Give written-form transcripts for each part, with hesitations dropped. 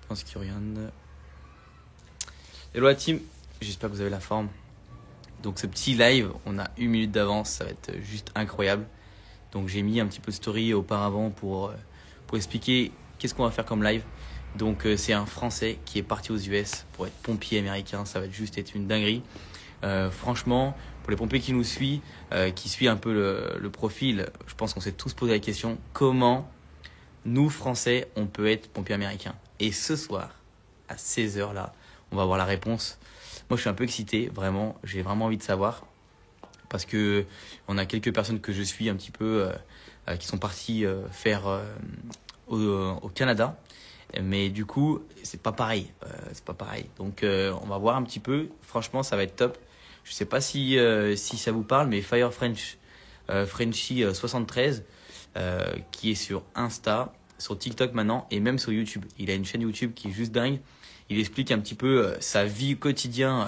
Je pense qu'il y a rien de... Hello la team, j'espère que vous avez la forme. Donc ce petit live, on a 1 minute d'avance, ça va être juste incroyable. Donc j'ai mis un petit peu de story auparavant pour expliquer qu'est-ce qu'on va faire comme live. Donc c'est un Français qui est parti aux US pour être pompier américain, ça va juste être une dinguerie. Franchement, pour les pompiers qui nous suivent, qui suivent un peu le profil, je pense qu'on s'est tous posé la question, comment nous Français on peut être pompier américain. Et ce soir, à 16h là, on va avoir la réponse. Moi je suis un peu excité, vraiment, j'ai vraiment envie de savoir. Parce que on a quelques personnes que je suis un petit peu qui sont parties faire au Canada. Mais du coup, c'est pas pareil. C'est pas pareil. Donc on va voir un petit peu. Franchement, ça va être top. Je sais pas si ça vous parle, mais Fire French, Frenchy 73, qui est sur Insta, sur TikTok maintenant et même sur YouTube. Il a une chaîne YouTube qui est juste dingue. Il explique un petit peu sa vie quotidienne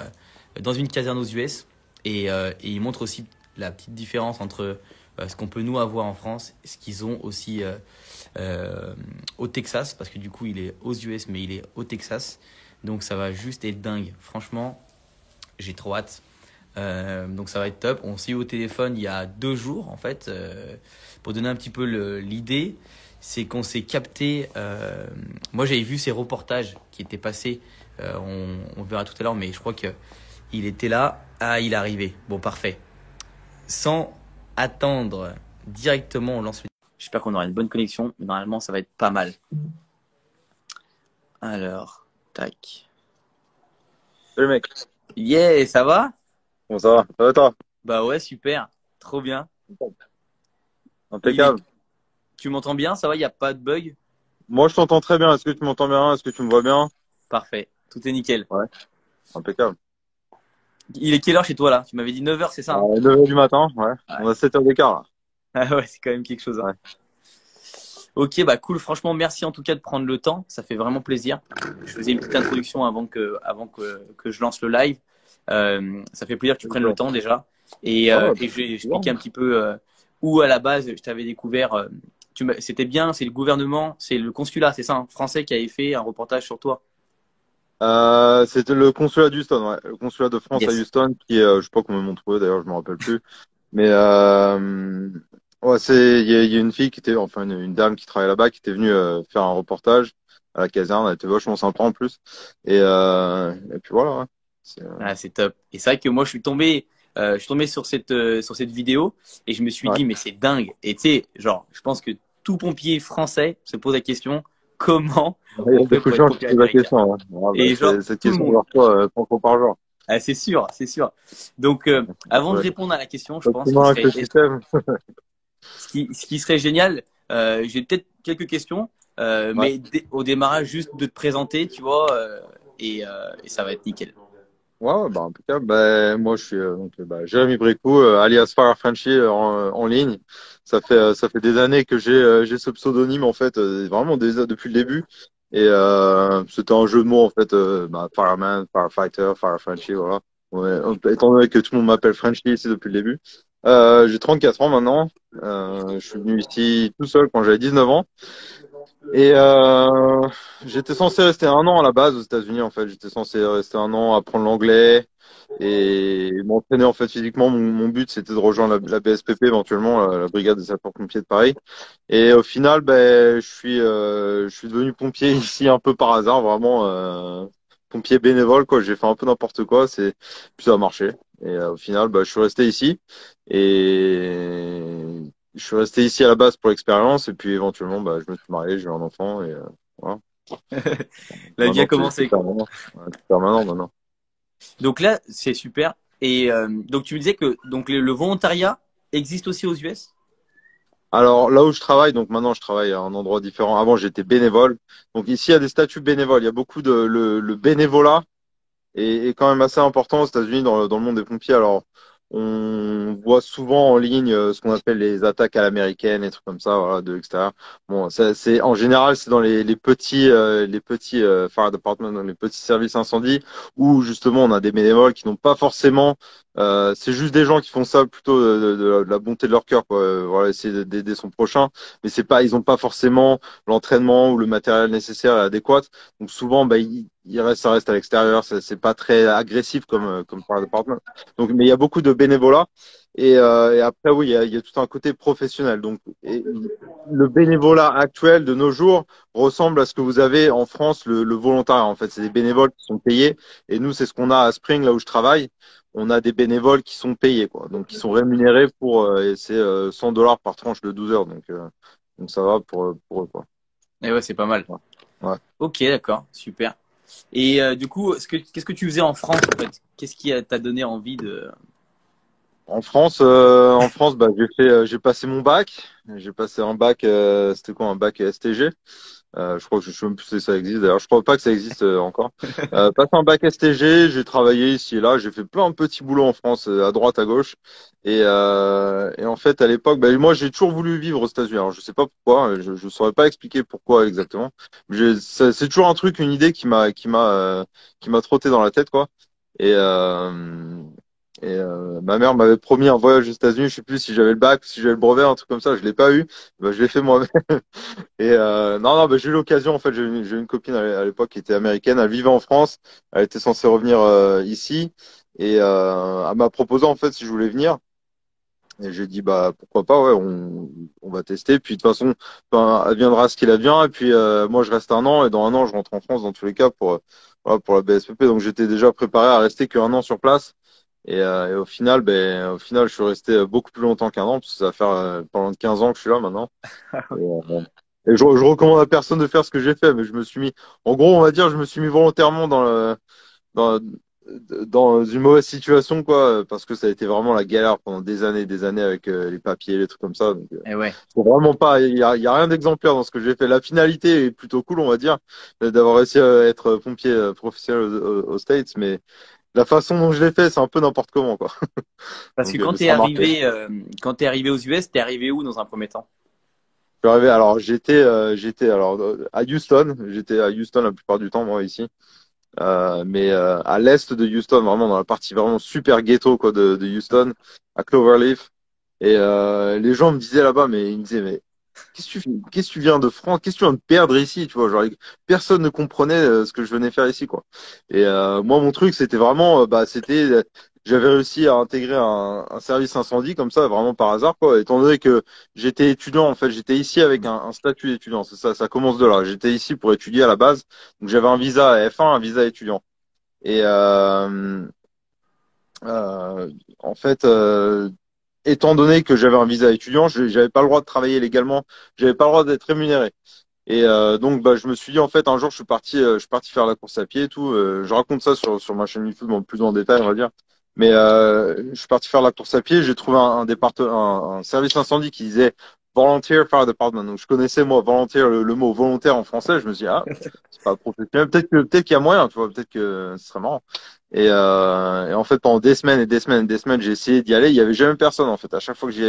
dans une caserne aux US et il montre aussi la petite différence entre ce qu'on peut nous avoir en France et ce qu'ils ont aussi au Texas, parce que du coup il est aux US mais il est au Texas, donc ça va juste être dingue. Franchement, j'ai trop hâte. Donc ça va être top. On s'est eu au téléphone il y a 2 jours en fait, pour donner un petit peu l'idée. C'est qu'on s'est capté. Moi j'avais vu ces reportages qui étaient passés. On verra tout à l'heure, mais je crois que il était là. Ah, il est arrivé. Bon, parfait. Sans attendre, directement on lance le... J'espère qu'on aura une bonne connexion, mais normalement ça va être pas mal. Alors, tac. Salut mec, Yeah, ça va? comment ça va? Ça va toi? Bah ouais, super. Trop bien. Il est... Impeccable. Tu m'entends bien? Ça va? Il n'y a pas de bug? Moi je t'entends très bien, est-ce que tu m'entends bien? Est-ce que tu me vois bien? Parfait. Tout est nickel. Ouais, impeccable. Il est quelle heure chez toi là? Tu m'avais dit 9h, c'est ça, hein? 9h du matin, ouais. On Ouais. a 7 heures d'écart là. Ah ouais, c'est quand même quelque chose, hein. Ouais. Ok, bah cool. Franchement, merci en tout cas de prendre le temps. Ça fait vraiment plaisir. Je faisais une petite introduction avant que je lance le live. Ça fait plaisir que tu prennes le temps déjà. Et je vais expliquer un petit peu où à la base je t'avais découvert. C'était bien, c'est le gouvernement, c'est le consulat, c'est ça, hein, français qui avait fait un reportage sur toi. C'était le consulat d'Houston, ouais. Le consulat de France à Yes. Houston, qui est, je sais pas comment ils m'ont trouvé d'ailleurs, je me rappelle plus. Mais ouais, il y a une fille qui était, enfin une dame qui travaillait là-bas, qui était venue faire un reportage à la caserne. Elle était vachement sympa en plus. Et puis voilà, ouais. C'est, Ah, c'est top. Et c'est vrai que moi, je suis tombé sur cette vidéo et je me suis ouais. dit, mais c'est dingue. Et tu sais, genre, je pense que tout pompier français se pose la question, comment Il y on a fait beaucoup pour de être gens qui pompier se posent la américain? question, hein. Ouais, bah, Et genre, cette tout le question, monde. leur fois, 3 fois par jour. Ah, c'est sûr, c'est sûr. Donc, avant de Ouais. répondre à la question, je Pas pense comment avec le système. ce qui serait génial, j'ai peut-être quelques questions, Ouais. mais au démarrage, juste de te présenter, tu vois, et ça va être nickel. Ouais, ouais, bah, impeccable. Bah, moi, je suis donc, bah, Jérémy Brécou, alias Fire Frenchy en ligne. Ça fait des années que j'ai ce pseudonyme en fait, vraiment depuis le début. Et c'était un jeu de mots en fait, bah, Fireman, Firefighter, Fire Frenchy, voilà. Ouais, étant donné que tout le monde m'appelle Frenchy ici depuis le début. J'ai 34 ans maintenant. Je suis venu ici tout seul quand j'avais 19 ans. Et j'étais censé rester 1 an à la base aux États-Unis en fait. J'étais censé rester 1 an, apprendre l'anglais et m'entraîner en fait physiquement. Mon but c'était de rejoindre la BSPP éventuellement, la brigade des sapeurs-pompiers de Paris. Et au final, ben je suis devenu pompier ici un peu par hasard, vraiment pompier bénévole quoi. J'ai fait un peu n'importe quoi, puis ça a marché. Et au final, ben, je suis resté ici et je suis resté ici à la base pour l'expérience et puis éventuellement, bah, je me suis marié, j'ai eu un enfant et voilà. La vie a Maintenant, c'est commencé, quoi. permanent. Ouais, c'est permanent maintenant. Donc là, c'est super. Et donc tu me disais que donc le volontariat existe aussi aux US? Alors là où je travaille, donc maintenant je travaille à un endroit différent. Avant, j'étais bénévole. Donc ici, il y a des statuts bénévoles. Il y a beaucoup le bénévolat est quand même assez important aux États-Unis dans le monde des pompiers. Alors on voit souvent en ligne ce qu'on appelle les attaques à l'américaine, et trucs comme ça, voilà, de l'extérieur. Bon, ça, c'est en général, c'est dans les petits fire departments, dans les petits services incendie, où justement on a des bénévoles qui n'ont pas forcément, c'est juste des gens qui font ça plutôt de la bonté de leur cœur, quoi. Voilà, essayer d'aider son prochain, mais c'est pas, ils ont pas forcément l'entraînement ou le matériel nécessaire et adéquat. Donc souvent, bah, ça reste à l'extérieur, c'est pas très agressif comme fire department. Donc, mais il y a beaucoup de bénévolat. Et après, oui, il y a tout un côté professionnel. Donc, le bénévolat actuel de nos jours ressemble à ce que vous avez en France, le volontariat. En fait, c'est des bénévoles qui sont payés. Et nous, c'est ce qu'on a à Spring, là où je travaille. On a des bénévoles qui sont payés, quoi. Donc, qui sont rémunérés et c'est $100 par tranche de 12 heures. Donc ça va pour eux, quoi. Et ouais, c'est pas mal. Ouais. Ok, d'accord, super. Et du coup, qu'est-ce que tu faisais en France en fait? Qu'est-ce qui t'a donné envie de... En France, bah, j'ai passé mon bac. J'ai passé un bac, c'était quoi, un bac STG. Je crois que je sais même plus si ça existe. D'ailleurs, je crois pas que ça existe encore. Passé un bac STG, j'ai travaillé ici et là. J'ai fait plein de petits boulots en France, à droite, à gauche. Et en fait, à l'époque, bah, moi, j'ai toujours voulu vivre aux États-Unis. Alors, je sais pas pourquoi. Je saurais pas expliquer pourquoi exactement. C'est toujours un truc, une idée qui m'a trotté dans la tête, quoi. Et, euh, Ma mère m'avait promis un voyage aux États-Unis. Je sais plus si j'avais le bac, si j'avais le brevet, un truc comme ça. Je l'ai pas eu. Bah, je l'ai fait moi-même. Non, bah, j'ai eu l'occasion. En fait, j'ai eu une copine à l'époque qui était américaine. Elle vivait en France. Elle était censée revenir ici et elle m'a proposé en fait si je voulais venir. Et j'ai dit bah pourquoi pas. Ouais, on va tester. Puis de toute façon, enfin, elle viendra ce qu'il advient. Et puis moi, je reste un an et dans un an, je rentre en France dans tous les cas voilà, pour la BSPP. Donc j'étais déjà préparé à rester qu'un an sur place. Et au final, je suis resté beaucoup plus longtemps qu'un an, parce que ça va faire pendant 15 ans que je suis là maintenant. Et je recommande à personne de faire ce que j'ai fait, mais je me suis mis, en gros, on va dire, je me suis mis volontairement dans, dans une mauvaise situation, quoi, parce que ça a été vraiment la galère pendant des années avec les papiers, les trucs comme ça. Donc, Et ouais. faut vraiment pas, il y a rien d'exemplaire dans ce que j'ai fait. La finalité est plutôt cool, on va dire, d'avoir réussi à être pompier professionnel aux States, mais la façon dont je l'ai fait, c'est un peu n'importe comment, quoi. Parce que Donc, mais ça a marché. quand t'es arrivé aux US, t'es arrivé où dans un premier temps? Je suis arrivé, alors j'étais alors à Houston, j'étais à Houston la plupart du temps, moi ici. Mais à l'est de Houston, vraiment dans la partie vraiment super ghetto quoi de Houston, à Cloverleaf. Et les gens me disaient là-bas, mais ils me disaient, mais qu'est-ce que tu viens de France, qu'est-ce que tu viens de perdre ici, tu vois, genre personne ne comprenait ce que je venais faire ici, quoi. Et moi, mon truc, c'était vraiment, j'avais réussi à intégrer un service incendie comme ça, vraiment par hasard, quoi. Étant donné que j'étais étudiant, en fait, j'étais ici avec un statut d'étudiant, c'est ça, ça commence de là. J'étais ici pour étudier à la base, donc j'avais un visa F1, un visa étudiant. Et en fait, étant donné que j'avais un visa étudiant, j'avais pas le droit de travailler légalement, j'avais pas le droit d'être rémunéré. Et donc bah je me suis dit en fait un jour je suis parti faire la course à pied et tout. Je raconte ça sur ma chaîne YouTube en plus en détail on va dire. Mais je suis parti faire la course à pied, j'ai trouvé un service incendie qui disait Volunteer Fire Department. Donc je connaissais moi volunteer le mot volontaire en français. Je me suis dit ah c'est pas professionnel. Peut-être qu'il y a moyen, tu vois, peut-être que ce serait marrant. Et en fait pendant des semaines et des semaines et des semaines j'ai essayé d'y aller. Il y avait jamais personne en fait. À chaque fois que j'y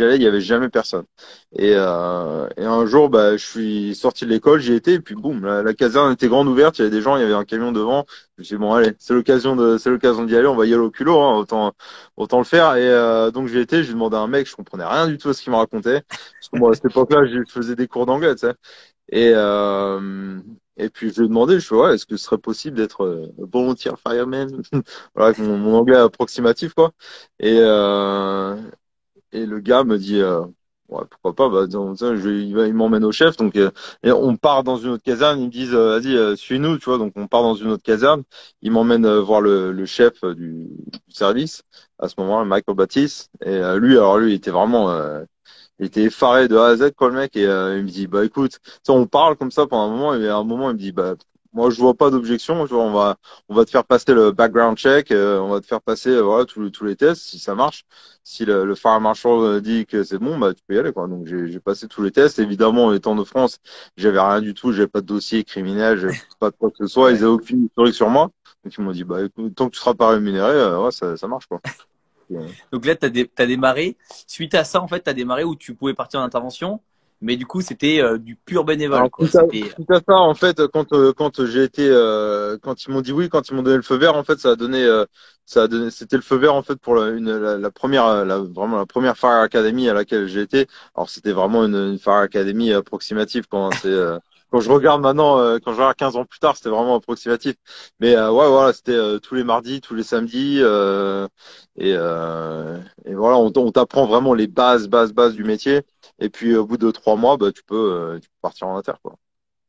allais il y avait jamais personne. Et un jour, bah, je suis sorti de l'école, j'y étais, et puis boum, la caserne était grande ouverte, il y avait des gens, il y avait un camion devant. Je me suis dit, bon, allez, c'est l'occasion d'y aller, on va y aller au culot, hein, autant le faire. Et donc j'y étais, j'ai demandé à un mec, je comprenais rien du tout à ce qu'il me racontait, parce que moi, à cette époque-là, je faisais des cours d'anglais, tu sais. Et et puis je lui ai demandé, je fais, ouais, est-ce que ce serait possible d'être volunteer fireman, voilà, avec mon anglais approximatif, quoi. Et et le gars me dit, ouais, pourquoi pas, bah, disons, ça, il m'emmène au chef, donc, et on part dans une autre caserne, ils me disent, vas-y, suis-nous, tu vois, donc on part dans une autre caserne, ils m'emmènent voir le chef du service, à ce moment-là, Michael Baptiste, et lui, il était vraiment, il était effaré de A à Z, quoi, le mec, et il me dit, bah, écoute, tu sais, on parle comme ça pendant un moment, et à un moment, il me dit, bah, moi, je vois pas d'objection, tu vois, on va te faire passer le background check, on va te faire passer, voilà, tous les tests, si ça marche. Si le fire marshal dit que c'est bon, bah, tu peux y aller, quoi. Donc, j'ai passé tous les tests. Évidemment, étant de France, j'avais rien du tout, j'avais pas de dossier criminel, j'avais pas de quoi que ce soit, ils Ouais. avaient aucune historique sur moi. Donc, ils m'ont dit, bah, écoute, tant que tu seras pas rémunéré, ouais, ça marche, quoi. Donc là, t'as démarré. Suite à ça, en fait, t'as démarré où tu pouvais partir en intervention, mais du coup, c'était du pur bénévole, Alors quoi. C'était. tout à ça, en fait, quand j'ai été, quand ils m'ont dit oui, quand ils m'ont donné le feu vert, en fait, ça a donné, c'était le feu vert en fait pour la première, vraiment la première Fire Academy à laquelle j'ai été. Alors c'était vraiment une Fire Academy approximative quand je regarde maintenant, quand je regarde 15 ans plus tard, c'était vraiment approximatif. Mais ouais, voilà, c'était tous les mardis, tous les samedis, et voilà, on t'apprend vraiment les bases du métier. Et puis au bout de 3 mois, bah tu peux partir en inter, quoi.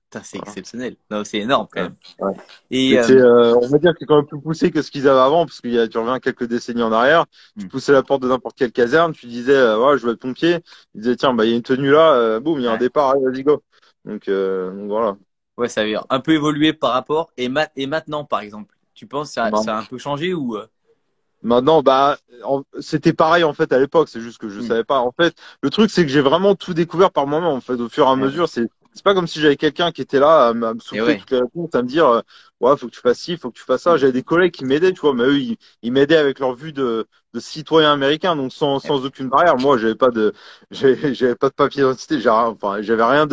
Putain, c'est Voilà. exceptionnel. Non, c'est énorme quand Ouais. même. Ouais. Et Mais on va dire que c'est quand même plus poussé que ce qu'ils avaient avant, parce tu reviens quelques décennies en arrière, tu hmm. poussais la porte de n'importe quelle caserne, tu disais, ouais, je veux être pompier. Ils disaient, tiens, bah, il y a une tenue là, boum, il y a un Ouais. départ, allez, vas-y, go. Donc voilà. Ouais, ça a un peu évolué par rapport. Et maintenant, par exemple, tu penses que ça a un peu changé ou Maintenant, bah, c'était pareil en fait à l'époque. C'est juste que je hmm. savais pas. En fait, le truc c'est que j'ai vraiment tout découvert par moi-même. En fait, au fur et à Ouais. mesure, c'est pas comme si j'avais quelqu'un qui était là à me Et souffler ouais. toutes les réponses, à me dire, ouais, faut que tu fasses ci, faut que tu fasses ça. J'avais des collègues qui m'aidaient, tu vois, mais eux, ils m'aidaient avec leur vue de citoyen américain, donc sans aucune barrière. Moi, j'avais pas de papier d'identité. Enfin, j'avais rien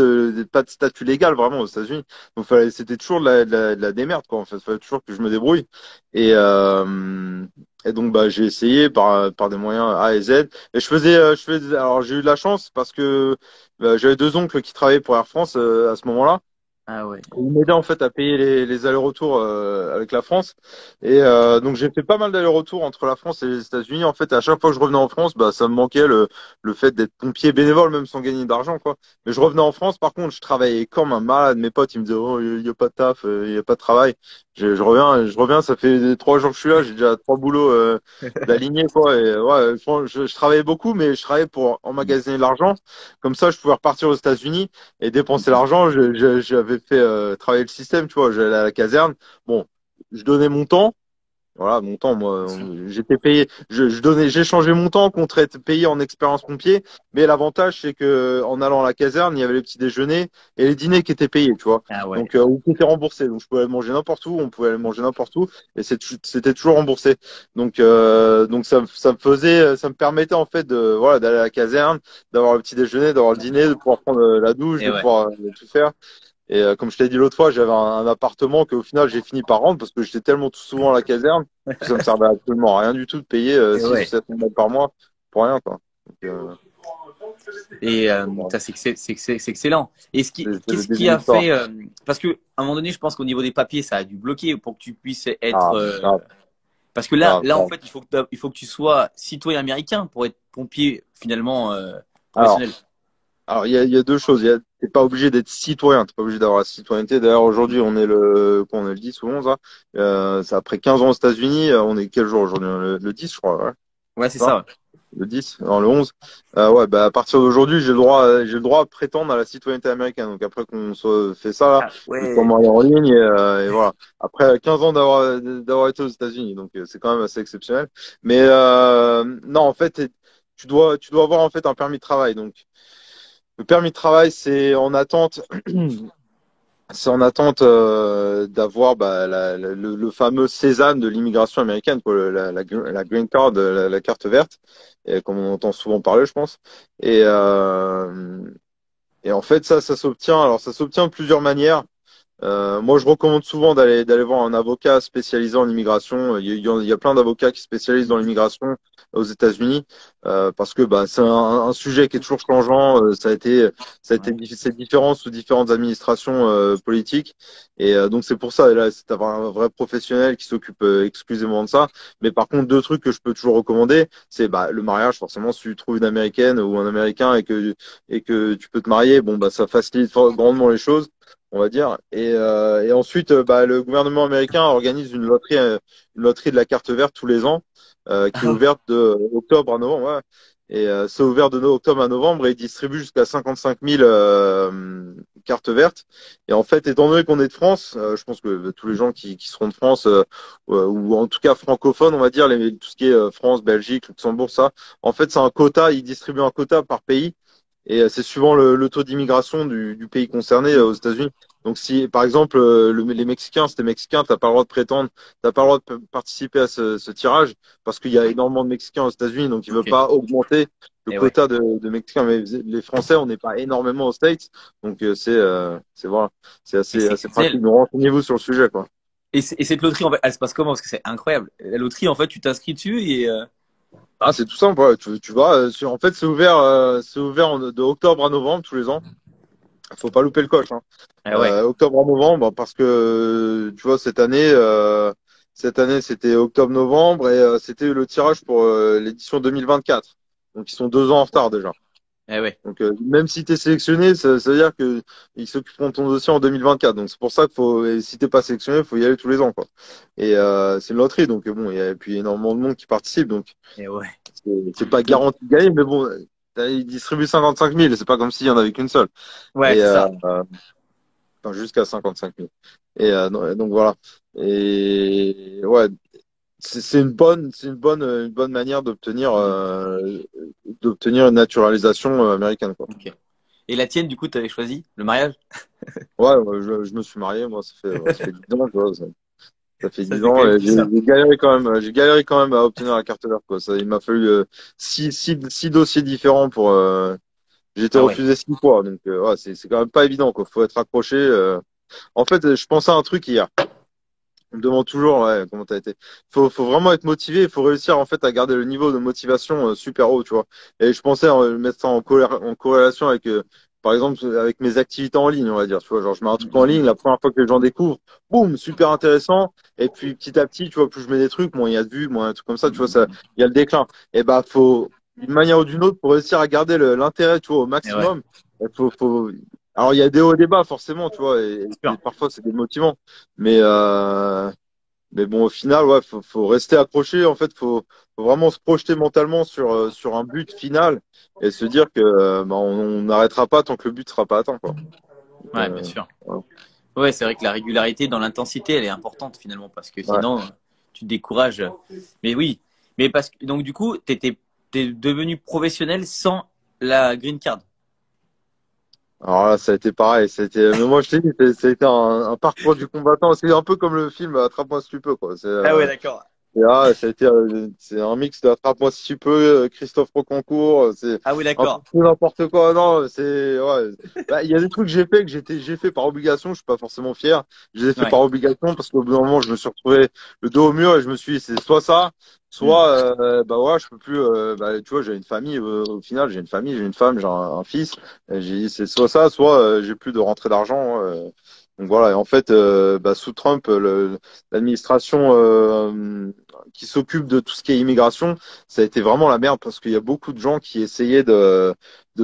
pas de statut légal vraiment aux États-Unis. Donc, c'était toujours de la démerde, quoi. En fait, fallait toujours que je me débrouille. Et, euh, et donc bah j'ai essayé par des moyens A et Z. Et alors j'ai eu de la chance parce que j'avais deux oncles qui travaillaient pour Air France à ce moment-là. Ah ouais. Il m'aidait en fait à payer les allers-retours avec la France. Et donc j'ai fait pas mal d'allers-retours entre la France et les États-Unis. En fait, à chaque fois que je revenais en France, bah ça me manquait le fait d'être pompier bénévole, même sans gagner d'argent, quoi. Mais je revenais en France, par contre, je travaillais comme un malade. Mes potes, ils me disaient, oh, il y a pas de taf, il y a pas de travail. Je reviens, ça fait 3 jours que je suis là, j'ai déjà 3 boulots d'alignés, quoi. Et ouais, franchement, je travaillais beaucoup, mais je travaillais pour emmagasiner de l'argent. Comme ça, je pouvais repartir aux États-Unis et dépenser l'argent. J'avais fait travailler le système, tu vois. J'allais à la caserne. Bon, je donnais mon temps. Voilà, mon temps, moi, Bien sûr. j'étais payé. J'échangeais mon temps contre être payé en expérience pompier. Mais l'avantage, c'est que en allant à la caserne, il y avait les petits déjeuners et les dîners qui étaient payés, tu vois. Ah ouais. Donc, ou qui étaient remboursés. Donc, je pouvais aller manger n'importe où. On pouvait aller manger n'importe où et c'était toujours remboursé. Donc ça me permettait en fait voilà, d'aller à la caserne, d'avoir le petit déjeuner, d'avoir le dîner, de pouvoir prendre la douche, Et de ouais. pouvoir tout faire. Et comme je t'ai dit l'autre fois, j'avais un appartement qu'au final j'ai fini par rendre parce que j'étais tellement tout souvent à la caserne que ça me servait absolument à rien du tout de payer Et 6 ou ouais. 7 000 balles par mois pour rien, quoi. Et Bon, ça, c'est excellent. Et c'est le qu'est-ce début qui de a l'histoire. fait parce que à un moment donné, je pense qu'au niveau des papiers, ça a dû bloquer pour que tu puisses être Ah, grave, parce que grave, là, en grave. fait, il faut que tu sois citoyen américain pour être pompier finalement Alors, professionnel. il y a deux choses. T'es pas obligé d'être citoyen, t'es pas obligé d'avoir la citoyenneté. D'ailleurs, aujourd'hui, on est le 10 ou 11, là. C'est après 15 ans aux États-Unis. On est quel jour aujourd'hui? Le 10, je crois, ouais. Ouais, c'est Ça ça. Ouais. Le 10 non, le 11. Ouais, bah, à partir d'aujourd'hui, j'ai le droit à prétendre à la citoyenneté américaine. Donc après qu'on soit fait ça, là, Ah je peux ouais. m'en aller en ligne et voilà. Après 15 ans d'avoir été aux États-Unis, donc c'est quand même assez exceptionnel. Mais non, en fait, tu dois avoir en fait un permis de travail. Donc le permis de travail, c'est en attente d'avoir bah, le fameux sésame de l'immigration américaine, quoi, la green card, la carte verte, et comme on entend souvent parler, je pense. Et, euh, et en fait, ça s'obtient. Alors, ça s'obtient de plusieurs manières. Moi, je recommande souvent d'aller voir un avocat spécialisé en immigration. Il y a plein d'avocats qui spécialisent dans l'immigration aux États-Unis parce que bah, c'est un sujet qui est toujours changeant. Ouais. C'est différent sous différentes administrations politiques et donc c'est pour ça. Et là, c'est d'avoir un vrai professionnel qui s'occupe exclusivement de ça. Mais par contre, deux trucs que je peux toujours recommander, c'est bah, le mariage. Forcément, si tu trouves une Américaine ou un Américain et que tu peux te marier, bon bah ça facilite grandement les choses on va dire. Et ensuite, bah, le gouvernement américain organise une loterie de la carte verte tous les ans, qui est Ah ouais. ouverte de octobre à novembre. Ouais. Et c'est ouvert de octobre à novembre et il distribue jusqu'à 55 000 cartes vertes. Et en fait, étant donné qu'on est de France, je pense que tous les gens qui seront de France, ou en tout cas francophones, on va dire, tout ce qui est France, Belgique, Luxembourg, ça, en fait, c'est un quota, ils distribuent un quota par pays. Et c'est suivant le taux d'immigration du pays concerné aux États-Unis. Donc si par exemple les Mexicains, si t'es Mexicain, t'as pas le droit de prétendre, t'as pas le droit de participer à ce tirage parce qu'il y a énormément de Mexicains aux États-Unis, donc ils veulent Ok. pas augmenter le Et ouais. quota de Mexicains. Mais les Français, on n'est pas énormément aux States, donc c'est voilà, c'est Et c'est assez pratique. exceptionnel. Donc renseignez-vous sur le sujet, quoi. Et cette loterie, en fait, elle se passe comment? Parce que c'est incroyable. La loterie, en fait, tu t'inscris dessus et Ah, c'est tout simple, ouais. Tu vas en fait c'est ouvert de octobre à novembre tous les ans. Faut pas louper le coche, hein. ah ouais. Octobre à novembre, parce que tu vois cette année c'était octobre-novembre et c'était le tirage pour l'édition 2024. Donc ils sont 2 ans en retard déjà. Ah ouais. Donc même si tu es sélectionné, ça veut dire que ils s'occuperont de ton dossier en 2024. Donc c'est pour ça qu'il faut, et si t'es pas sélectionné, faut y aller tous les ans, quoi. Et c'est une loterie, donc bon, il y a et puis énormément de monde qui participe, donc Et ouais. c'est pas garanti de gagner, mais bon, ils distribuent 55 000, c'est pas comme s'il y en avait qu'une seule. Ouais, Et c'est ça. enfin, jusqu'à 55 000. Et donc voilà. Et ouais, c'est une bonne manière d'obtenir une naturalisation américaine, quoi. Ok. Et la tienne, du coup, tu avais choisi le mariage? Ouais, je me suis marié, moi, ça fait 10 ans, tu vois, ça fait Ça, 10 c'est quand ans même et plus simple. j'ai galéré quand même à obtenir la carte verte, quoi. Il m'a fallu six dossiers différents pour, j'ai été Ah ouais. refusé 6 fois, donc ouais, c'est quand même pas évident, quoi. Faut être accroché. En fait, je pensais à un truc hier. On me demande toujours, ouais, comment t'as été. Faut vraiment être motivé. Il faut réussir en fait à garder le niveau de motivation super haut, tu vois. Et je pensais mettre ça en corrélation avec, par exemple, avec mes activités en ligne, on va dire. Tu vois, genre je mets un truc en ligne, la première fois que les gens découvrent, boum, super intéressant. Et puis petit à petit, tu vois, plus je mets des trucs, moins il y a de vues, moins un truc comme ça, tu vois, ça, il y a le déclin. Et bah faut d'une manière ou d'une autre pour réussir à garder l'intérêt, tu vois, au Et ouais. maximum. Il faut. Alors il y a des hauts et des bas forcément, tu vois, et Sûr. parfois c'est démotivant. Mais mais bon, au final, ouais, faut rester accroché. En fait, faut vraiment se projeter mentalement sur un but final et se dire que bah, on n'arrêtera pas tant que le but sera pas atteint, quoi. Ouais, bien Euh, sûr. voilà. Ouais, c'est vrai que la régularité dans l'intensité, elle est importante finalement parce que Ouais. sinon, tu te décourages. Mais oui. Mais parce que, donc, du coup, t'es devenu professionnel sans la green card. Alors là, ça a été pareil. Mais moi, je t'ai dit, ça a été un parcours du combattant. C'est un peu comme le film Attrape-moi si tu peux, quoi. Ah ouais, d'accord. C'est un mix de Attrape-moi si tu peux, Christophe Rocancourt, c'est Ah oui, un peu d'accord. tout n'importe quoi. Non, ouais. Bah, il y a des trucs que j'ai fait j'ai fait par obligation. Je suis pas forcément fier. Je les ai fait Ouais. par obligation parce qu'au bout d'un moment, je me suis retrouvé le dos au mur et je me suis dit, c'est soit ça, Hmm. soit, bah ouais, je peux plus, bah, tu vois, j'ai une famille, au final, j'ai une famille, j'ai une femme, j'ai un fils. Et j'ai dit, c'est soit ça, soit, j'ai plus de rentrée d'argent. Donc voilà. Et en fait, bah, sous Trump, l'administration, qui s'occupe de tout ce qui est immigration, ça a été vraiment la merde parce qu'il y a beaucoup de gens qui essayaient de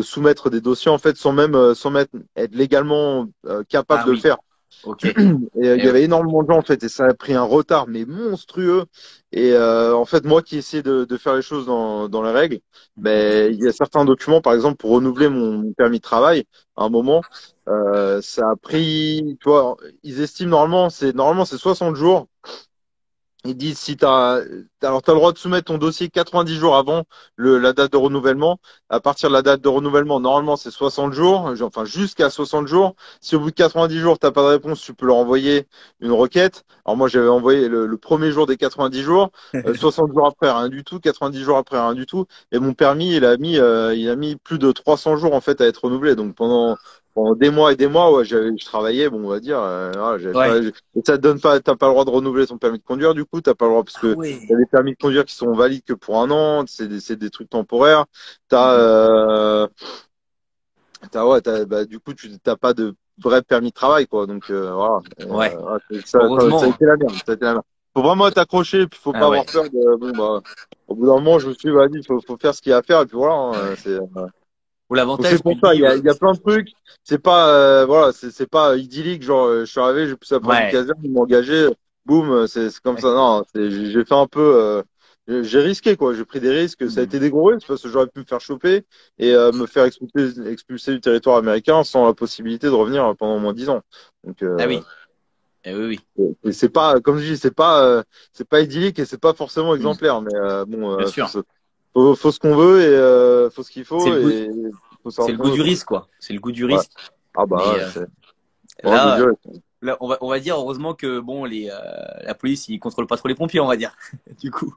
soumettre des dossiers en fait sans être légalement capable Ah de le oui. faire. Ok. Et il Eh y avait oui. énormément de gens en fait et ça a pris un retard mais monstrueux. Et en fait moi qui essayais de faire les choses dans les règles, ben il y a certains documents par exemple pour renouveler mon permis de travail à un moment, ça a pris, tu vois, ils estiment normalement c'est 60 jours. Ils disent si alors t'as le droit de soumettre ton dossier 90 jours avant la date de renouvellement. À partir de la date de renouvellement, normalement c'est 60 jours, enfin jusqu'à 60 jours. Si au bout de 90 jours t'as pas de réponse, tu peux leur envoyer une requête. Alors moi j'avais envoyé le premier jour des 90 jours, 60 jours après rien du tout, 90 jours après rien du tout. Et mon permis il a mis plus de 300 jours en fait à être renouvelé. Donc pendant des mois et des mois, ouais, je travaillais, bon on va dire, voilà, j'avais pas, Ouais. et ça te donne pas, t'as pas le droit de renouveler ton permis de conduire, du coup, t'as pas le droit, parce Ah que ouais. t'as des permis de conduire qui sont valides que pour un an, c'est des trucs temporaires. T'as, Mhm. ouais, du coup, tu t'as pas de vrai permis de travail, quoi. Donc, voilà. Et, Ouais. ouais, ça a Heureusement. été la merde. Ça a été la merde. Faut vraiment être accroché, puis faut pas Ah ouais. avoir peur bon, bah, au bout d'un moment, je me suis dit, vas-y, faut faire ce qu'il y a à faire, et puis voilà, hein, Ou donc c'est l'avantage, tu pour te ça, dis, il y a plein de trucs. C'est pas voilà, c'est pas idyllique. Genre, je suis arrivé, j'ai poussé la porte d'une ouais. caserne, ils m'ont engagé, boum, c'est comme ça. Non, j'ai fait un peu, j'ai risqué quoi. J'ai pris des risques. Ça a Mhm. été des gros risques parce que j'aurais pu me faire choper et me faire expulser du territoire américain sans la possibilité de revenir pendant au moins 10 ans. Donc Ah oui. Eh oui, oui. et c'est pas, comme je dis, c'est pas idyllique et c'est pas forcément Mhm. exemplaire. Mais bon, Bien sûr. faut ce qu'on veut et faut ce qu'il C'est faut le goût, et faut c'est savoir le ce qu'on goût veut du quoi. risque, quoi. C'est le goût du Ouais. risque. Ah bah Mais ouais, c'est. Oh, Là, désolé. là, on va dire heureusement que bon, la police, ils contrôlent pas trop les pompiers, on va dire. Du coup.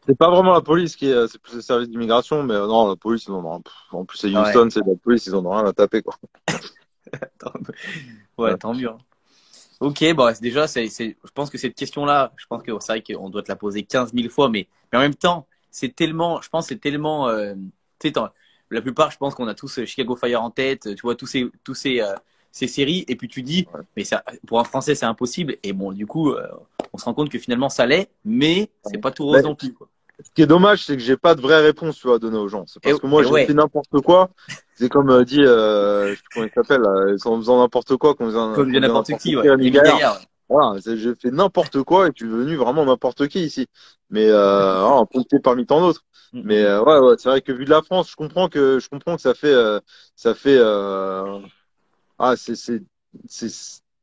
C'est pas vraiment la police c'est plus le service d'immigration, mais non, la police, ils en ont, en plus, c'est Ouais. Houston, c'est la police, ils en ont rien à taper, quoi. Tant- Ouais, Ouais. tant mieux, hein. Ok, bon, déjà, je pense que cette question-là, je pense que c'est vrai qu'on doit te la poser 15 000 fois, mais en même temps, c'est tellement, je pense, que c'est tellement, tu sais, la plupart, je pense qu'on a tous Chicago Fire en tête, tu vois, ces séries, et puis tu dis, Ouais. mais ça, pour un Français, c'est impossible, et bon, du coup, on se rend compte que finalement, ça l'est, mais c'est pas tout rose Mais non plus, quoi. ce qui est dommage, c'est que j'ai pas de vraie réponse, tu vois, à donner aux gens. C'est parce que moi, Et j'ai fait ouais, n'importe quoi. C'est comme dit, je sais plus comment il s'appelle, là, c'est en faisant n'importe quoi comme qu'on dit devient n'importe n'importe qui, qui, ouais, Rémi Rémi Gaillard. Gaillard, ouais. Voilà, j'ai fait n'importe quoi et tu es devenu vraiment n'importe qui ici. Mais un pompier parmi tant d'autres. Mm, Mais mm. ouais, ouais, c'est vrai que vu de la France, je comprends que ça fait ah, c'est,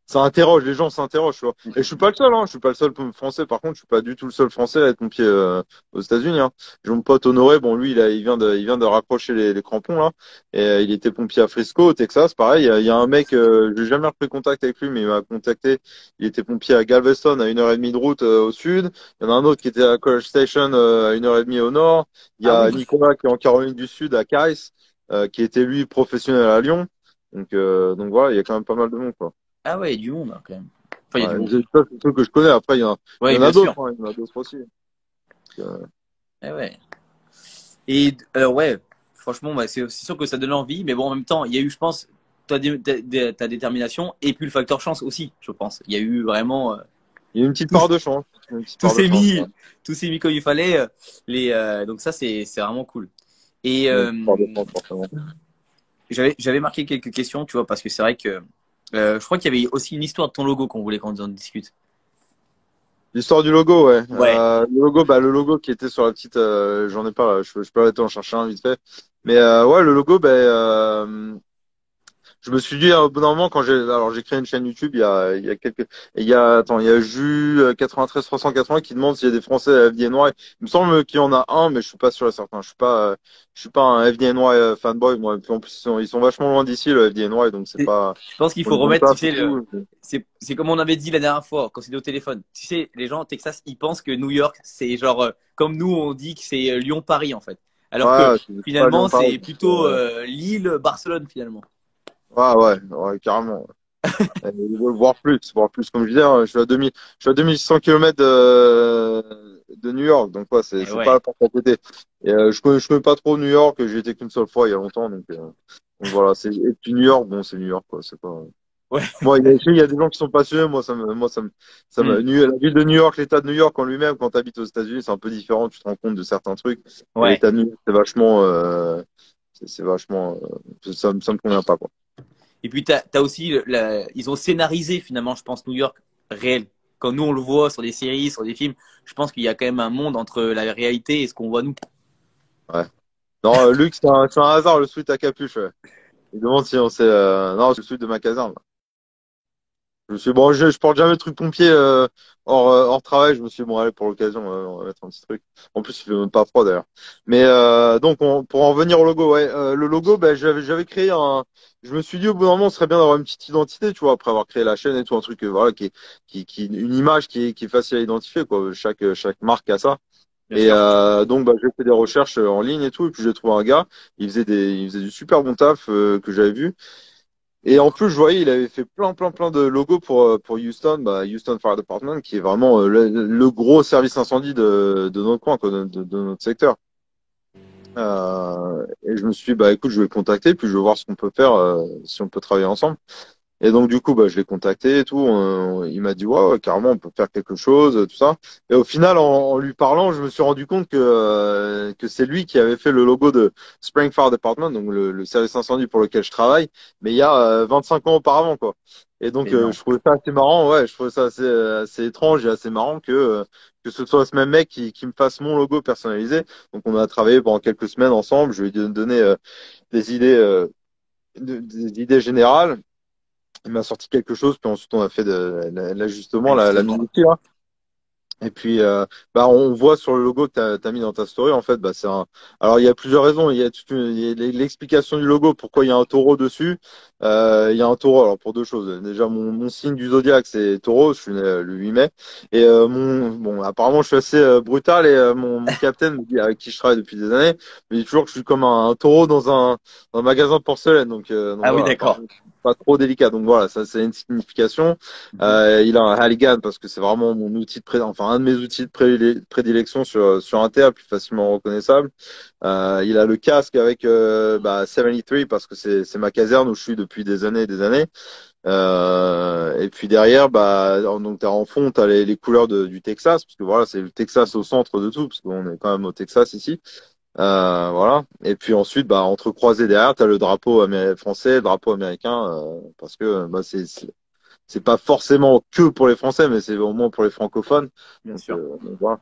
ça interroge, les gens s'interrogent, tu vois. Et je suis pas le seul, hein. Je suis pas le seul français. Par contre, je suis pas du tout le seul français à être pompier aux États-Unis, hein. J'ai mon pote Honoré, bon, lui, il vient de raccrocher les crampons, là. Et il était pompier à Frisco, au Texas. Pareil, il y a un mec, j'ai jamais repris contact avec lui, mais il m'a contacté. Il était pompier à Galveston, à 1h30 de route au sud. Il y en a un autre qui était à College Station, à 1h30 au nord. Il y Ah a oui, Nicolas qui est en Caroline du Sud, à Cayce, qui était lui professionnel à Lyon. Donc voilà, il y a quand même pas mal de monde, quoi. ah ouais, il y a du monde, hein, quand même. Enfin, il y a du Ouais, monde. ça, c'est ceux que je connais. Après, il y Ouais, en a bien d'autres, sûr. hein, il y en a d'autres aussi. Eh ouais. Et alors ouais, franchement, bah, c'est sûr que ça donne envie, mais bon, en même temps, il y a eu, je pense, ta détermination et puis le facteur chance aussi, je pense. Il y a eu vraiment Il y a une petite tout, part de chance. Une petite tout part de s'est chance, ouais. mis, tout s'est mis comme il fallait. Donc ça, c'est vraiment cool. Et Il y a une petite part de chance, forcément. j'avais marqué quelques questions, tu vois, parce que c'est vrai que je crois qu'il y avait aussi une histoire de ton logo qu'on voulait qu'on en discute. L'histoire du logo, ouais. Ouais. Le logo qui était sur la petite, j'en ai pas, là. Je peux arrêter en chercher un vite fait. Mais ouais, le logo, je me suis dit, au bout d'un moment, alors j'ai créé une chaîne YouTube il y a quelques, il y a Jus 93 380 qui demande s'il y a des Français à FDNY. Il me semble qu'il y en a un, mais je suis pas sûr et certain. Je suis pas un FDNY fanboy, moi. Puis en plus, ils sont vachement loin d'ici, le FDNY, donc c'est pas, Je pense qu'il on faut les demande remettre, pas tu sais, beaucoup. c'est comme on avait dit la dernière fois quand c'était au téléphone. Tu sais, les gens au Texas, ils pensent que New York, c'est genre comme nous on dit que c'est Lyon-Paris en fait. Alors que Ouais, c'est pas finalement, Lyon pareil. c'est plutôt Lille-Barcelone finalement. Ouais, carrément. Voire plus. Comme je disais, hein, je suis à 2100 km de New York, donc ouais, Et c'est pas ouais. la porte à côté. Et je connais pas trop New York, j'y étais qu'une seule fois il y a longtemps, donc voilà. Et puis New York, bon, c'est New York, quoi. C'est pas. Ouais. Moi, il y a des gens qui sont passionnés. Hmm. La ville de New York, l'État de New York en lui-même, quand tu habites aux États-Unis, c'est un peu différent. Tu te rends compte de certains trucs. Et Ouais. l'État de New York, c'est vachement, ça me convient pas, quoi. Et puis t'as aussi ils ont scénarisé finalement, je pense, New York réel. Quand nous on le voit sur des séries, sur des films, je pense qu'il y a quand même un monde entre la réalité et ce qu'on voit nous. Ouais. Non, Luc, c'est un hasard, le sweat à capuche. Ouais. Il demande si on sait. Non, c'est le sweat de ma caserne. Je me suis dit, bon, je porte jamais de truc pompier hors travail. Je me suis dit, bon, allez, pour l'occasion, on va mettre un petit truc. En plus, il fait même pas froid d'ailleurs. Mais pour en venir au logo, ouais, le logo, j'avais créé un. Je me suis dit, au bout d'un moment, ce serait bien d'avoir une petite identité, tu vois, après avoir créé la chaîne et tout, un truc, voilà, une image qui est facile à identifier, quoi. Chaque marque a ça. Bien Et sûr. j'ai fait des recherches en ligne et tout, et puis j'ai trouvé un gars, il faisait du super bon taf que j'avais vu. Et en plus, je voyais, il avait fait plein de logos pour Houston, Houston Fire Department, qui est vraiment le gros service incendie de notre coin, quoi, de notre secteur. Et je me suis dit, bah écoute, je vais le contacter, puis je vais voir ce qu'on peut faire, si on peut travailler ensemble. Et donc, du coup, je l'ai contacté et tout. Il m'a dit, ouais, carrément, on peut faire quelque chose, tout ça. Et au final, en lui parlant, je me suis rendu compte que c'est lui qui avait fait le logo de Spring Fire Department, donc le service incendie pour lequel je travaille, mais il y a 25 ans auparavant, quoi. Et donc, Mais non. je trouvais ça assez marrant, ouais, je trouvais ça assez étrange et assez marrant que ce soit ce même mec qui me fasse mon logo personnalisé. Donc, on a travaillé pendant quelques semaines ensemble. Je lui ai donné des idées, des idées générales. Il m'a sorti quelque chose, puis ensuite on a fait l'ajustement, la Justement. minutie là. Et puis, bah, on voit sur le logo que tu as mis dans ta story, en fait, bah, c'est un. Alors, il y a plusieurs raisons. Il y a l'explication du logo, pourquoi il y a un taureau dessus. Il y a un taureau, alors pour deux choses. Déjà, mon signe du zodiaque, c'est taureau. Je suis né le 8 mai. Et bon, apparemment, je suis assez brutal. Et mon capitaine, avec qui je travaille depuis des années, me dit toujours que je suis comme un taureau dans un magasin de porcelaine. Donc Ah oui, voilà, d'accord. apparemment, pas trop délicat. Donc voilà, ça, c'est une signification. Mhm. Il a un Halligan parce que c'est vraiment mon outil enfin un de mes outils de prédilection sur un terre plus facilement reconnaissable. Il a le casque avec bah, 73 parce que c'est ma caserne où je suis depuis des années et des années. Et puis derrière, bah donc t'as en fond t'as les couleurs du Texas parce que voilà c'est le Texas au centre de tout parce qu'on est quand même au Texas ici. Voilà. Et puis ensuite, bah, entrecroisé derrière, t'as le drapeau français, le drapeau américain, parce que bah, c'est pas forcément que pour les Français, mais c'est au moins pour les francophones. Bien Donc, sûr. voilà.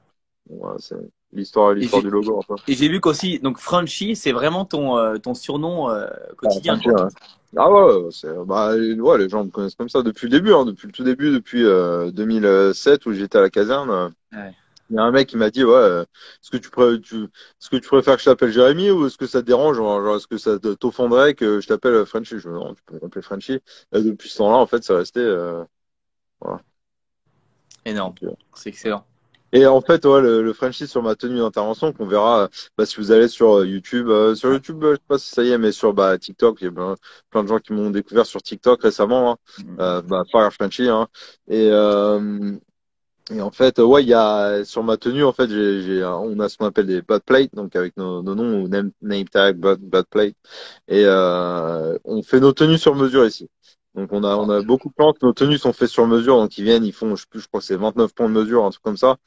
Donc, voilà, c'est Et l'histoire j'ai du logo un peu. et j'ai vu qu'aussi, donc Frenchy, c'est vraiment ton surnom Ah, quotidien, Frenchy, quoi. ouais. Ah ouais, bah, ouais, les gens me connaissent comme ça depuis le début, hein, depuis le tout début, depuis 2007 où j'étais à la caserne. Ouais. Il y a un mec qui m'a dit, ouais, est-ce que tu préfères que je t'appelle Jérémy ou est-ce que ça te dérange, genre, est-ce que ça t'offendrait que je t'appelle Frenchy? Je dis, non, tu peux m'appeler Frenchy. Et depuis ce temps-là, en fait, c'est resté, voilà. Énorme. Donc, C'est excellent. et en fait, ouais, le Frenchie sur ma tenue d'intervention qu'on verra bah, si vous allez sur YouTube. Sur YouTube, je sais pas si ça y est, mais sur bah, TikTok, il y a plein de gens qui m'ont découvert sur TikTok récemment. Hein. Mhm. Bah, Fire Frenchie. Hein. Et, euh, et en fait, ouais, il y a sur ma tenue, en fait, on a ce qu'on appelle des butt plates, donc avec nos noms ou name tag, butt plate. Et on fait nos tenues sur mesure ici. Donc on D'accord. a beaucoup de plans que nos tenues sont faites sur mesure, donc ils viennent, ils font, je sais plus, je crois que c'est 29 points de mesure, un truc comme ça.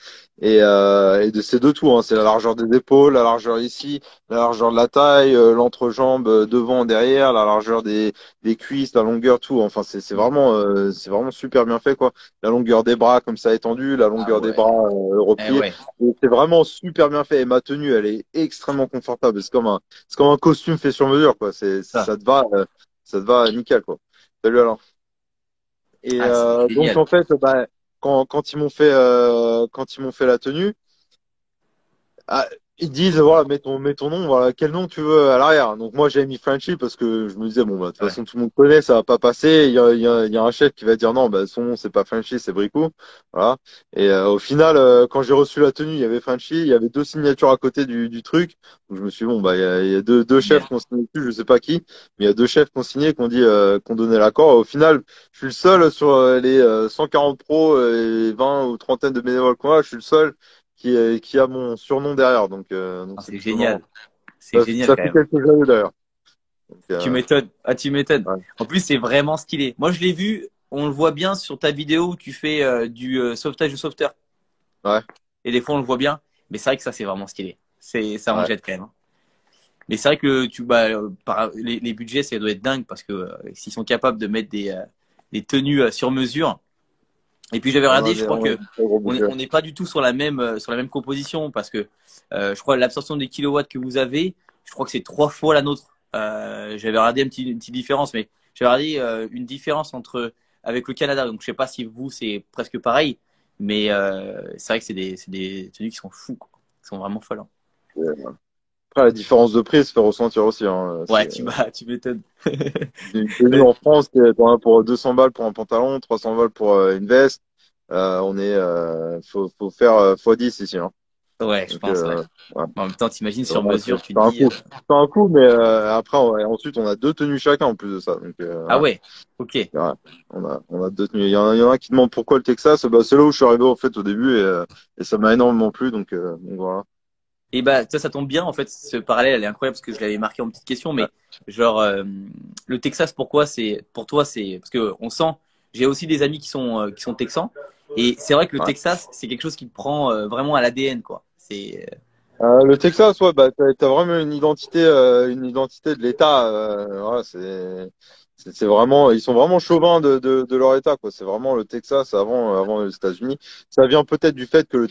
C'est de tout, hein. C'est la largeur des épaules, la largeur ici, la largeur de la taille, l'entrejambe devant, derrière, la largeur des cuisses, la longueur, tout. Enfin c'est vraiment super bien fait quoi. La longueur des bras comme ça étendue, la Ah longueur des ouais. bras Eh repliés. ouais. Et c'est vraiment super bien fait. Et ma tenue, elle est extrêmement confortable. C'est comme un costume fait sur mesure, quoi. Ça. Ça te va nickel, quoi. Salut alors. Et Ah, c'est donc génial. en fait, bah, quand ils m'ont fait la tenue, ah, ils disent, voilà, mets ton nom, voilà, quel nom tu veux à l'arrière. Donc moi, j'ai mis Frenchy parce que je me disais, bon, bah, de toute Ouais. façon, tout le monde connaît, ça va pas passer. Il y a un chef qui va dire, non, bah, son nom, c'est pas Frenchy, c'est Bricou. Voilà. Et au final, quand j'ai reçu la tenue, il y avait Frenchy, il y avait deux signatures à côté du truc. Donc je me suis dit, bon, bah, il y a deux chefs Génial. qui ont signé dessus, je sais pas qui, mais il y a deux chefs qui ont signé, qui ont dit, qui ont donné l'accord. Au final, je suis le seul sur les 140 pros et 20 ou trentaine de bénévoles qu'on a, je suis le seul qui a mon surnom derrière. Donc Ah, c'est c'est plutôt marrant. génial. C'est génial Ça quand fait même. quelques années d'ailleurs. Donc, Tu m'étonnes. Ah, tu m'étonnes. ouais. En plus, c'est vraiment stylé. Moi, je l'ai vu. On le voit bien sur ta vidéo où tu fais du sauvetage de sauveteur. Ouais, Et des fois, on le voit bien. Mais c'est vrai que ça, c'est vraiment stylé. Ça en ouais. jette quand même, hein. Mais c'est vrai que les budgets, ça doit être dingue parce que s'ils sont capables de mettre des tenues sur mesure. Et puis j'avais regardé, je crois On a que un très gros budget. on n'est pas du tout sur la même composition parce que je crois l'absorption des kilowatts que vous avez, je crois que c'est 3 fois la nôtre. J'avais regardé une petite différence, mais j'avais regardé une différence entre avec le Canada. Donc je sais pas si vous c'est presque pareil, mais c'est vrai que c'est des tenues qui sont fous, quoi. Qui sont vraiment folles, hein. Après, la différence de prix se fait ressentir aussi. Hein. Ouais, tu m'étonnes. Une tenue en France, t'en as pour 200 balles pour un pantalon, 300 balles pour une veste. Faut faire x10 ici. Hein. Ouais, je Donc, pense, ouais. ouais. En même temps, t'imagines sur Voilà, mesure, tu te c'est un dis coup. C'est un coup, mais après, ensuite, on a deux tenues chacun en plus de ça. Donc, ah ouais. ouais, ok. Ouais, on a deux tenues. Il y en a un qui demande pourquoi le Texas. Bah, c'est là où je suis arrivé en fait au début et ça m'a énormément plu. Donc voilà. Et bah ça tombe bien en fait, ce parallèle elle est incroyable parce que je l'avais marqué en petite question, Ouais, mais genre le Texas pourquoi c'est pour toi c'est parce que on sent j'ai aussi des amis qui sont texans et c'est vrai que le ouais. Texas c'est quelque chose qui te prend vraiment à l'ADN quoi. C'est Le Texas, ouais, bah t'as vraiment une identité de l'État. Voilà, C'est vraiment, ils sont vraiment chauvins de leur État, quoi. C'est vraiment le Texas avant les États-Unis. Ça vient peut-être du fait que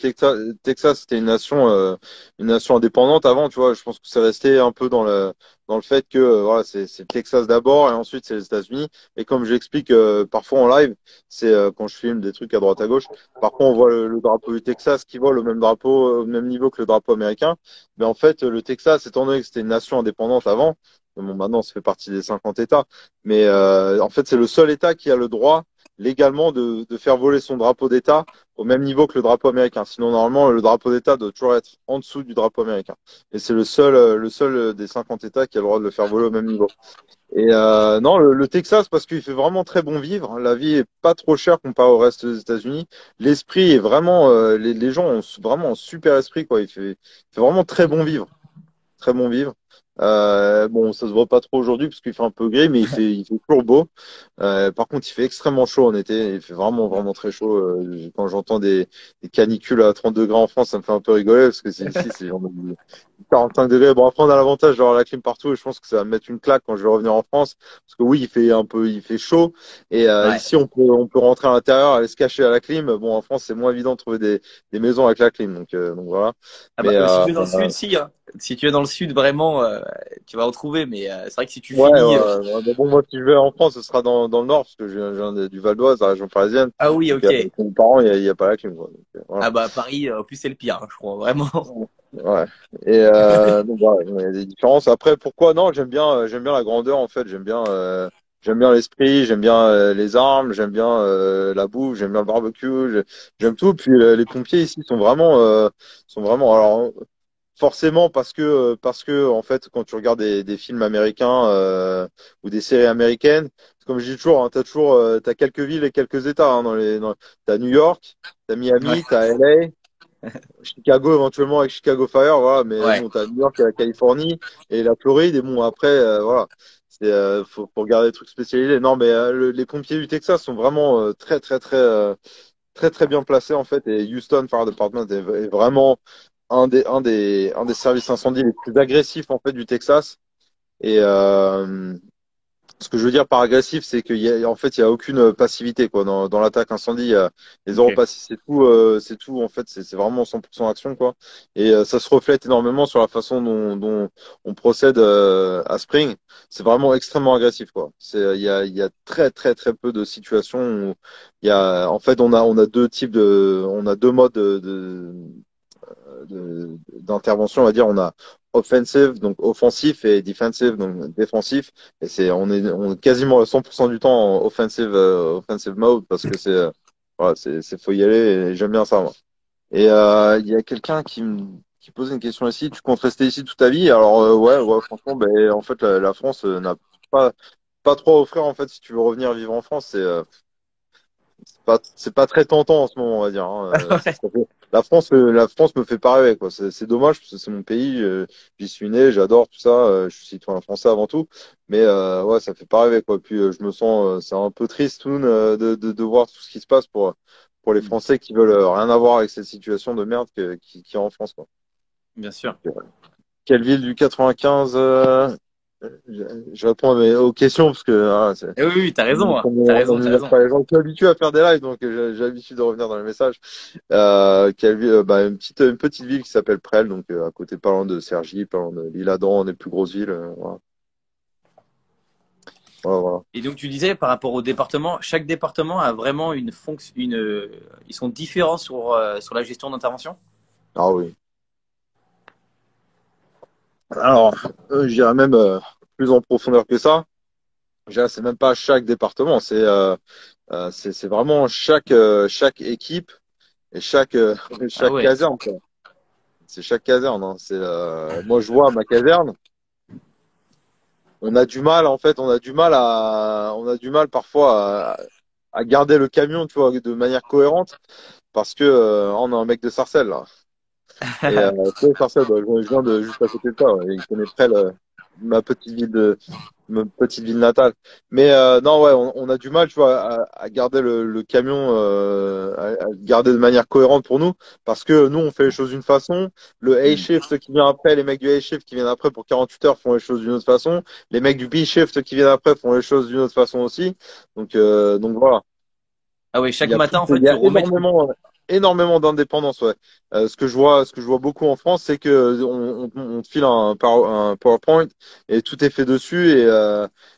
Texas c'était une nation indépendante avant, tu vois. Je pense que c'est resté un peu dans le fait que, voilà, c'est le Texas d'abord et ensuite c'est les États-Unis. Et comme j'explique, parfois en live, c'est, quand je filme des trucs à droite à gauche, parfois on voit le drapeau du Texas qui vole au même drapeau, au même niveau que le drapeau américain. Mais en fait, le Texas, étant donné que c'était une nation indépendante avant, bon, maintenant, ça fait partie des 50 États. Mais en fait, c'est le seul État qui a le droit légalement de faire voler son drapeau d'État au même niveau que le drapeau américain. Sinon, normalement, le drapeau d'État doit toujours être en dessous du drapeau américain. Et c'est le seul des 50 États qui a le droit de le faire voler au même niveau. Et non, le Texas, parce qu'il fait vraiment très bon vivre. La vie est pas trop chère comparé au reste des États-Unis. L'esprit est vraiment, les gens ont vraiment un super esprit, quoi. Il fait vraiment très bon vivre, très bon vivre. Bon, ça se voit pas trop aujourd'hui parce qu'il fait un peu gris, mais il fait toujours beau. Par contre, il fait extrêmement chaud en été. Il fait vraiment, vraiment très chaud. Quand j'entends des canicules à 30 degrés en France, ça me fait un peu rigoler parce que c'est ici, c'est genre de 45 degrés. Bon, après, on a l'avantage d'avoir la clim partout et je pense que ça va me mettre une claque quand je vais revenir en France parce que oui, il fait chaud et Ouais. ici, on peut rentrer à l'intérieur, aller se cacher à la clim. Bon, en France, c'est moins évident de trouver des maisons avec la clim, donc voilà. Ah bah, Mais si tu es dans le sud, si, hein. Si tu es dans le sud, vraiment, tu vas en trouver. Mais c'est vrai que si tu ouais, finis. ouais. Mais bon, moi, si je vais en France, ce sera dans le nord, parce que je viens du Val d'Oise, la région parisienne. Ah oui, Donc, ok. avec mes parents, il y a pas la clim, quoi. Donc, voilà. Ah bah, Paris, en plus, c'est le pire, hein, je crois, vraiment. Ouais. Et donc, voilà, il y a des différences. Après, pourquoi non? J'aime bien la grandeur, en fait. J'aime bien l'esprit, j'aime bien les armes, j'aime bien la bouffe, j'aime bien le barbecue, j'aime tout. Puis les pompiers ici sont vraiment. Alors, forcément, parce que en fait, quand tu regardes des films américains ou des séries américaines, comme je dis toujours, hein, t'as quelques villes et quelques États hein, t'as New York, t'as Ouais, Miami, t'as LA, Chicago éventuellement avec Chicago Fire, voilà. Mais ouais. bon, t'as New York et la Californie et la Floride. Et bon, après, voilà, faut regarder des trucs spécialisés. Non, mais les pompiers du Texas sont vraiment très, très, très, très, très bien placés en fait. Et Houston Fire Department est vraiment un des services incendies les plus agressifs en fait du Texas. Et ce que je veux dire par agressif, c'est en fait il y a aucune passivité quoi dans l'attaque incendie. Il y a les zéro Ok. passif, c'est tout en fait. C'est vraiment 100% action quoi. Et ça se reflète énormément sur la façon dont on procède à Spring. C'est vraiment extrêmement agressif quoi. Il y a très très très peu de situations où il y a en fait on a deux modes d'intervention, on va dire, on a offensive, donc offensif, et defensive, donc défensif. Et on est quasiment à 100% du temps en offensive mode parce que voilà, faut y aller et j'aime bien ça, moi. Et il y a quelqu'un qui pose une question ici. Tu comptes rester ici toute ta vie? Alors ouais, ouais, franchement, ben en fait la France n'a pas pas trop à offrir en fait si tu veux revenir vivre en France. C'est pas très tentant en ce moment, on va dire, hein. La France me fait pas rêver, quoi. C'est dommage parce que c'est mon pays, j'y suis né, j'adore tout ça, je suis citoyen français avant tout, mais ouais, ça fait pas rêver, quoi. Puis je me sens, c'est un peu triste, de voir tout ce qui se passe pour les Français qui veulent rien avoir avec cette situation de merde qui est en France, quoi. Bien sûr. Quelle ville du 95 je réponds aux questions parce que Et oui, oui, t'as raison, hein. T'as on raison, t'as est raison. pas les gens qui sont habitués à faire des lives, donc j'ai l'habitude de revenir dans les messages. Quelle ville, bah, une petite ville qui s'appelle Presles, donc à côté, pas loin de Cergy, pas loin de l'Isle-Adam, une des plus grosses villes. Voilà. Voilà, voilà. Et donc, tu disais, par rapport au département, chaque département a vraiment une fonction, ils sont différents sur la gestion d'intervention? Ah oui. Alors, je dirais même plus en profondeur que ça. Je dirais, c'est même pas chaque département, c'est vraiment chaque équipe et chaque Ah chaque ouais. caserne, quoi. C'est chaque caserne, hein. Moi, je vois ma caserne. On a du mal, en fait, on a du mal parfois à garder le camion, tu vois, de manière cohérente, parce que on a un mec de Sarcelles, là. Et tu sais, Sarcelles, bah, je viens de juste à côté de toi, ouais, il connaît près ma petite ville ma petite ville natale. Mais non, ouais, on a du mal, tu vois, à garder le camion, à le garder de manière cohérente pour nous, parce que nous, on fait les choses d'une façon. Le Hmm. A-shift qui vient après, les mecs du A-shift qui viennent après pour 48 heures font les choses d'une autre façon. Les mecs du B-shift qui viennent après font les choses d'une autre façon aussi. Donc voilà. Ah oui, Il chaque y a matin, en il fait, y tu a remets tout. énormément d'indépendance, ouais. Ce que je vois beaucoup en France, c'est que on te file un PowerPoint et tout est fait dessus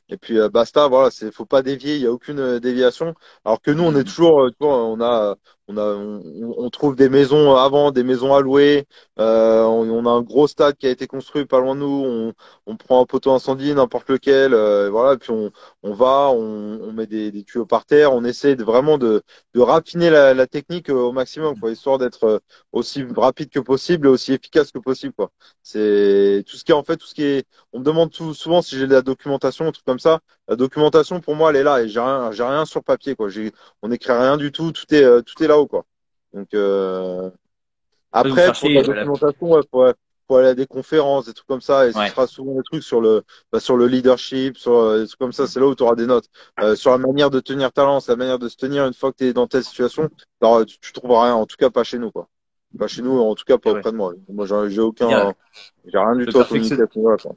et puis basta, voilà, faut pas dévier, il y a aucune déviation. Alors que nous, on est Hmm. toujours, tu vois, on trouve des maisons avant, des maisons à louer. On a un gros stade qui a été construit pas loin de nous. On prend un poteau incendie, n'importe lequel, voilà, et puis on met des tuyaux par terre, on essaie vraiment de raffiner la technique au maximum, quoi, histoire d'être aussi rapide que possible et aussi efficace que possible, quoi. C'est tout ce qui est en fait, tout ce qui est. On me demande souvent si j'ai de la documentation, un truc comme ça. La documentation, pour moi, elle est là et j'ai rien sur papier, quoi. On n'écrit rien du tout, tout est là-haut, quoi. Donc, Ouais, vous après, pour cherchez la documentation, faut aller à des conférences, des trucs comme ça, et ce ouais. sera souvent des trucs sur le leadership, sur des trucs comme ça, Hmm. c'est là où tu auras des notes. Sur la manière de tenir ta lance, la manière de se tenir une fois que tu es dans telle situation, alors, tu trouveras rien, en tout cas pas chez nous, quoi. Pas chez nous, en tout cas pas C'est vrai. auprès de moi. Moi, C'est-à-dire, j'ai rien du le tout à communiquer à ce niveau-là, quoi.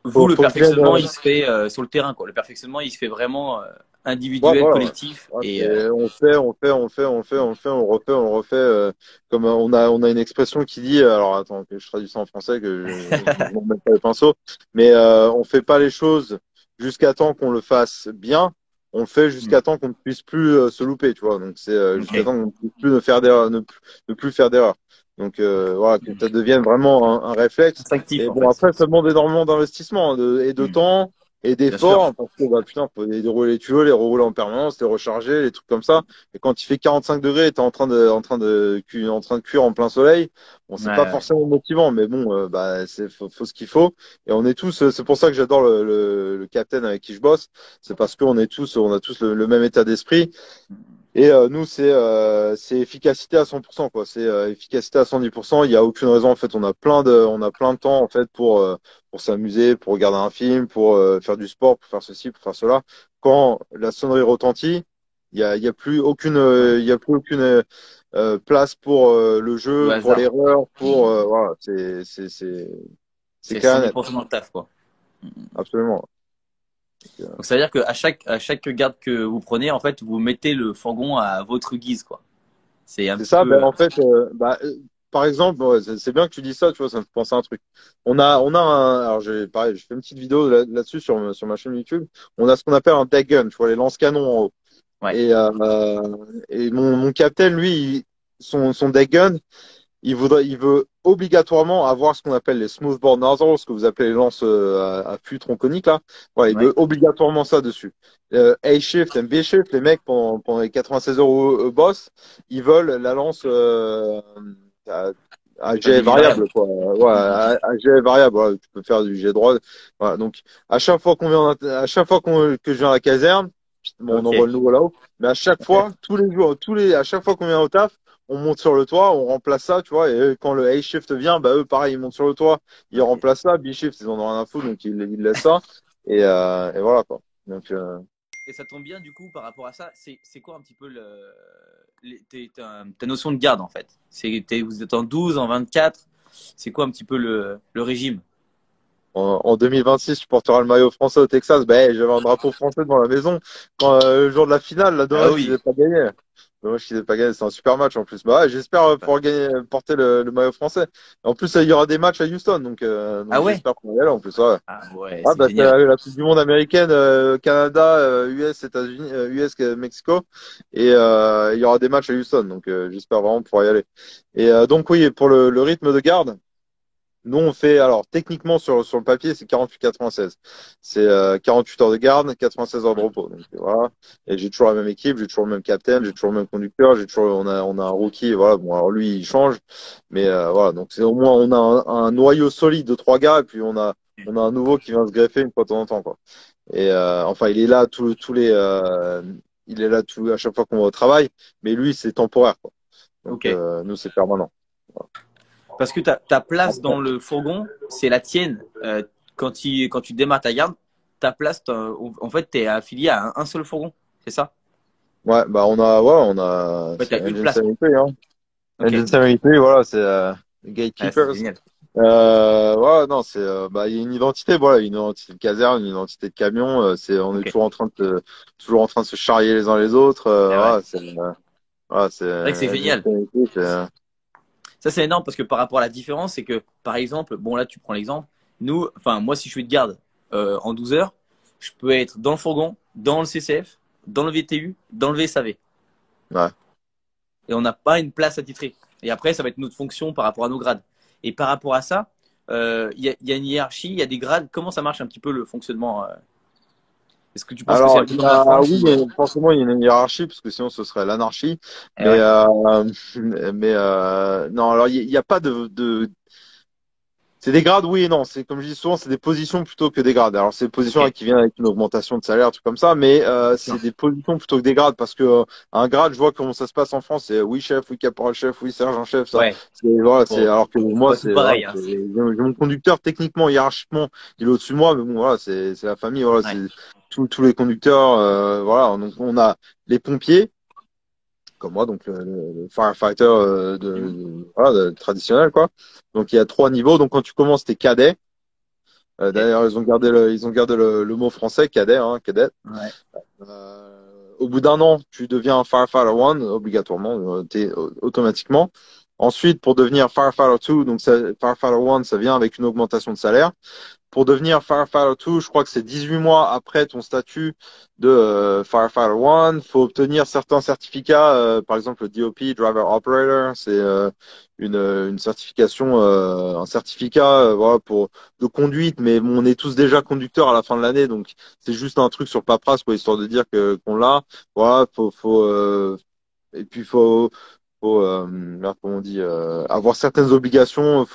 vous, le Faut que je vienne, perfectionnement, il se fait sur le terrain, quoi. Le perfectionnement, il se fait vraiment ouais, individuel, voilà. Ouais. collectif. Ouais, Et on le refait. Comme on a une expression qui dit, alors attends que je traduis ça en français, je m'en mets pas les pinceaux, mais on fait pas les choses jusqu'à temps qu'on le fasse bien, on le fait hmm. jusqu'à temps qu'on ne puisse plus se louper, tu vois. Donc c'est jusqu'à Ok. temps qu'on ne puisse plus ne faire d'erreur, ne plus faire d'erreur. Donc voilà, que ça devienne vraiment un réflexe. Instinctif, Et en bon, fait. après, ça demande énormément d'investissement et de Hmm. temps et Bien sûr. d'efforts, parce que bah putain, faut dérouler les tuyaux, les rerouler en permanence, les recharger, les trucs comme ça. Et quand il fait 45 degrés et t'es en train de cuire en plein soleil, bon, Ouais, c'est pas ouais. forcément motivant, mais bon, bah faut ce qu'il faut. Et on est tous, c'est pour ça que j'adore le captain avec qui je bosse, c'est parce on a tous le même état d'esprit. Et nous, c'est efficacité à 100%, quoi. C'est efficacité à 110%. Il n'y a aucune raison, en fait. On a plein de temps, en fait, pour s'amuser, pour regarder un film, pour faire du sport, pour faire ceci, pour faire cela. Quand la sonnerie retentit, il y a plus aucune, Ouais. il y a plus aucune place pour le Le jeu, pour hasard. l'erreur, pour Hmm. voilà. C'est C'est clair et net. 110% dans le taf, quoi. Absolument. Donc, ça veut dire qu'à à chaque garde que vous prenez, en fait, vous mettez le fourgon à votre guise, quoi. C'est un C'est petit ça, ben peu. en fait, par exemple, ouais, c'est bien que tu dis ça, tu vois, ça me fait penser à un truc. Alors pareil, je fais une petite vidéo là-dessus sur ma chaîne YouTube. On a ce qu'on appelle un deck gun, tu vois, les lance-canons en haut. Ouais. Et mon capitaine, lui, son deck gun, il veut obligatoirement avoir ce qu'on appelle les smoothbore nozzles, ce que vous appelez les lances à flux tronconique là. Voilà, il veut Ouais. obligatoirement ça dessus. A-shift et B-shift, les mecs pendant les 96 heures au boss, ils veulent la lance à, à À jet dévier variable. variable quoi. Ouais, Hmm. à jet variable. Voilà, tu peux faire du jet droit. Voilà, donc à chaque fois à chaque fois que je viens à la caserne, bon, on envoie Ok. le nouveau là-haut, mais à chaque fois, tous les jours, à chaque fois qu'on vient au taf on monte sur le toit, on remplace ça, tu vois, et quand le A-shift vient, bah eux, pareil, ils montent sur le toit, ils Ok. remplacent ça, B-shift, ils en ont rien à foutre, donc ils laissent ça, et voilà, quoi. Donc, Et ça tombe bien, du coup, par rapport à ça, c'est quoi un petit peu ta notion de garde, en fait? Vous êtes en 12, en 24. C'est quoi un petit peu le régime? en 2026, tu porteras le maillot français au Texas, bah, j'avais un drapeau français devant la maison, quand, le jour de la finale, là, Ah dommage qu'ils aient oui. pas gagné. Dommage qu'ils aient pas gagné, c'est un super match, en plus. Bah, ouais, j'espère pouvoir porter le maillot français. En plus, il y aura des matchs à Houston, Ah donc ouais? j'espère pouvoir y aller, en plus, ouais. Ah ouais, Ah c'est bah c'est génial. la Coupe du Monde américaine, Canada, US, États-Unis, US, Mexico, et il y aura des matchs à Houston, donc j'espère vraiment pouvoir y aller. Et donc oui, pour le rythme de garde, nous on fait, alors techniquement sur le papier c'est 48-96, c'est 48 heures de garde, 96 heures de repos, donc voilà. Et j'ai toujours la même équipe, j'ai toujours le même capitaine, j'ai toujours le même conducteur, on a un rookie, voilà. Bon alors lui il change, mais voilà. Donc c'est au moins on a un noyau solide de trois gars, et puis on a un nouveau qui vient se greffer une fois de temps en temps, quoi. Et enfin, il est là il est là à chaque fois qu'on va au travail, mais lui, c'est temporaire, quoi. Donc, Ok. nous, c'est permanent. Parce que ta place Après, dans le fourgon, c'est la tienne quand tu démarres ta garde. ta place, en fait, tu es affilié à un seul fourgon, c'est ça? Ouais, bah on a, Ouais, tu c'est as une Engine place, quoi. 73, hein. Ok, Engine 73, voilà, c'est ouais, c'est Gatekeepers. génial. Ouais, non, bah, il y a une identité, voilà, une identité de caserne, une identité de camion. On est Ok, toujours en train de se charrier les uns les autres. ah ouais. Voilà, c'est C'est vrai que c'est Engine génial. 73, Ça, c'est énorme parce que par rapport à la différence, c'est que, par exemple, bon, là, tu prends l'exemple, nous, enfin, moi, si je suis de garde en 12 heures, je peux être dans le fourgon, dans le CCF, dans le VTU, dans le VSAV. ouais. Et on n'a pas une place attitrée. Et après, ça va être notre fonction par rapport à nos grades. Et par rapport à ça, y a une hiérarchie, il y a des grades. Comment ça marche un petit peu le fonctionnement Est-ce que tu penses que c'est Alors, un peu comme la France oui, ou forcément, il y a une hiérarchie, parce que sinon, ce serait l'anarchie. Eh Mais, ouais, non, alors, il y a pas c'est des grades, oui et non. C'est comme je dis souvent, c'est des positions plutôt que des grades. Alors c'est des ok, positions qui viennent avec une augmentation de salaire, tout comme ça, mais bien c'est sûr. des positions plutôt que des grades parce que un grade, je vois comment ça se passe en France. C'est oui chef, oui caporal chef, oui sergent chef. Ça, Ouais, c'est voilà, c'est bon, alors que c'est moi, pas tout c'est voilà, pareil. Hein, j'ai mon conducteur techniquement, hiérarchiquement, il est au-dessus de moi, mais bon voilà, c'est la famille. Voilà, ouais, c'est tous les conducteurs. Voilà, donc on a les pompiers comme moi, donc le firefighter voilà, traditionnel quoi. Donc il y a trois niveaux. Donc quand tu commences, t'es cadet. ok, D'ailleurs, ils ont gardé le mot français, cadet, hein, cadet. ouais, Au bout d'un an, tu deviens un Firefighter 1, obligatoirement, automatiquement. Ensuite, pour devenir Firefighter 2, donc Firefighter 1, ça vient avec une augmentation de salaire. Pour devenir Firefighter 2, je crois que c'est 18 mois après ton statut de Firefighter 1. Faut obtenir certains certificats, par exemple le DOP, Driver Operator, c'est une certification, un certificat voilà, de conduite, mais bon, on est tous déjà conducteurs à la fin de l'année, donc c'est juste un truc sur paperasse, quoi, histoire de dire que qu'on l'a. Voilà, et puis là, comment on dit, avoir certaines obligations,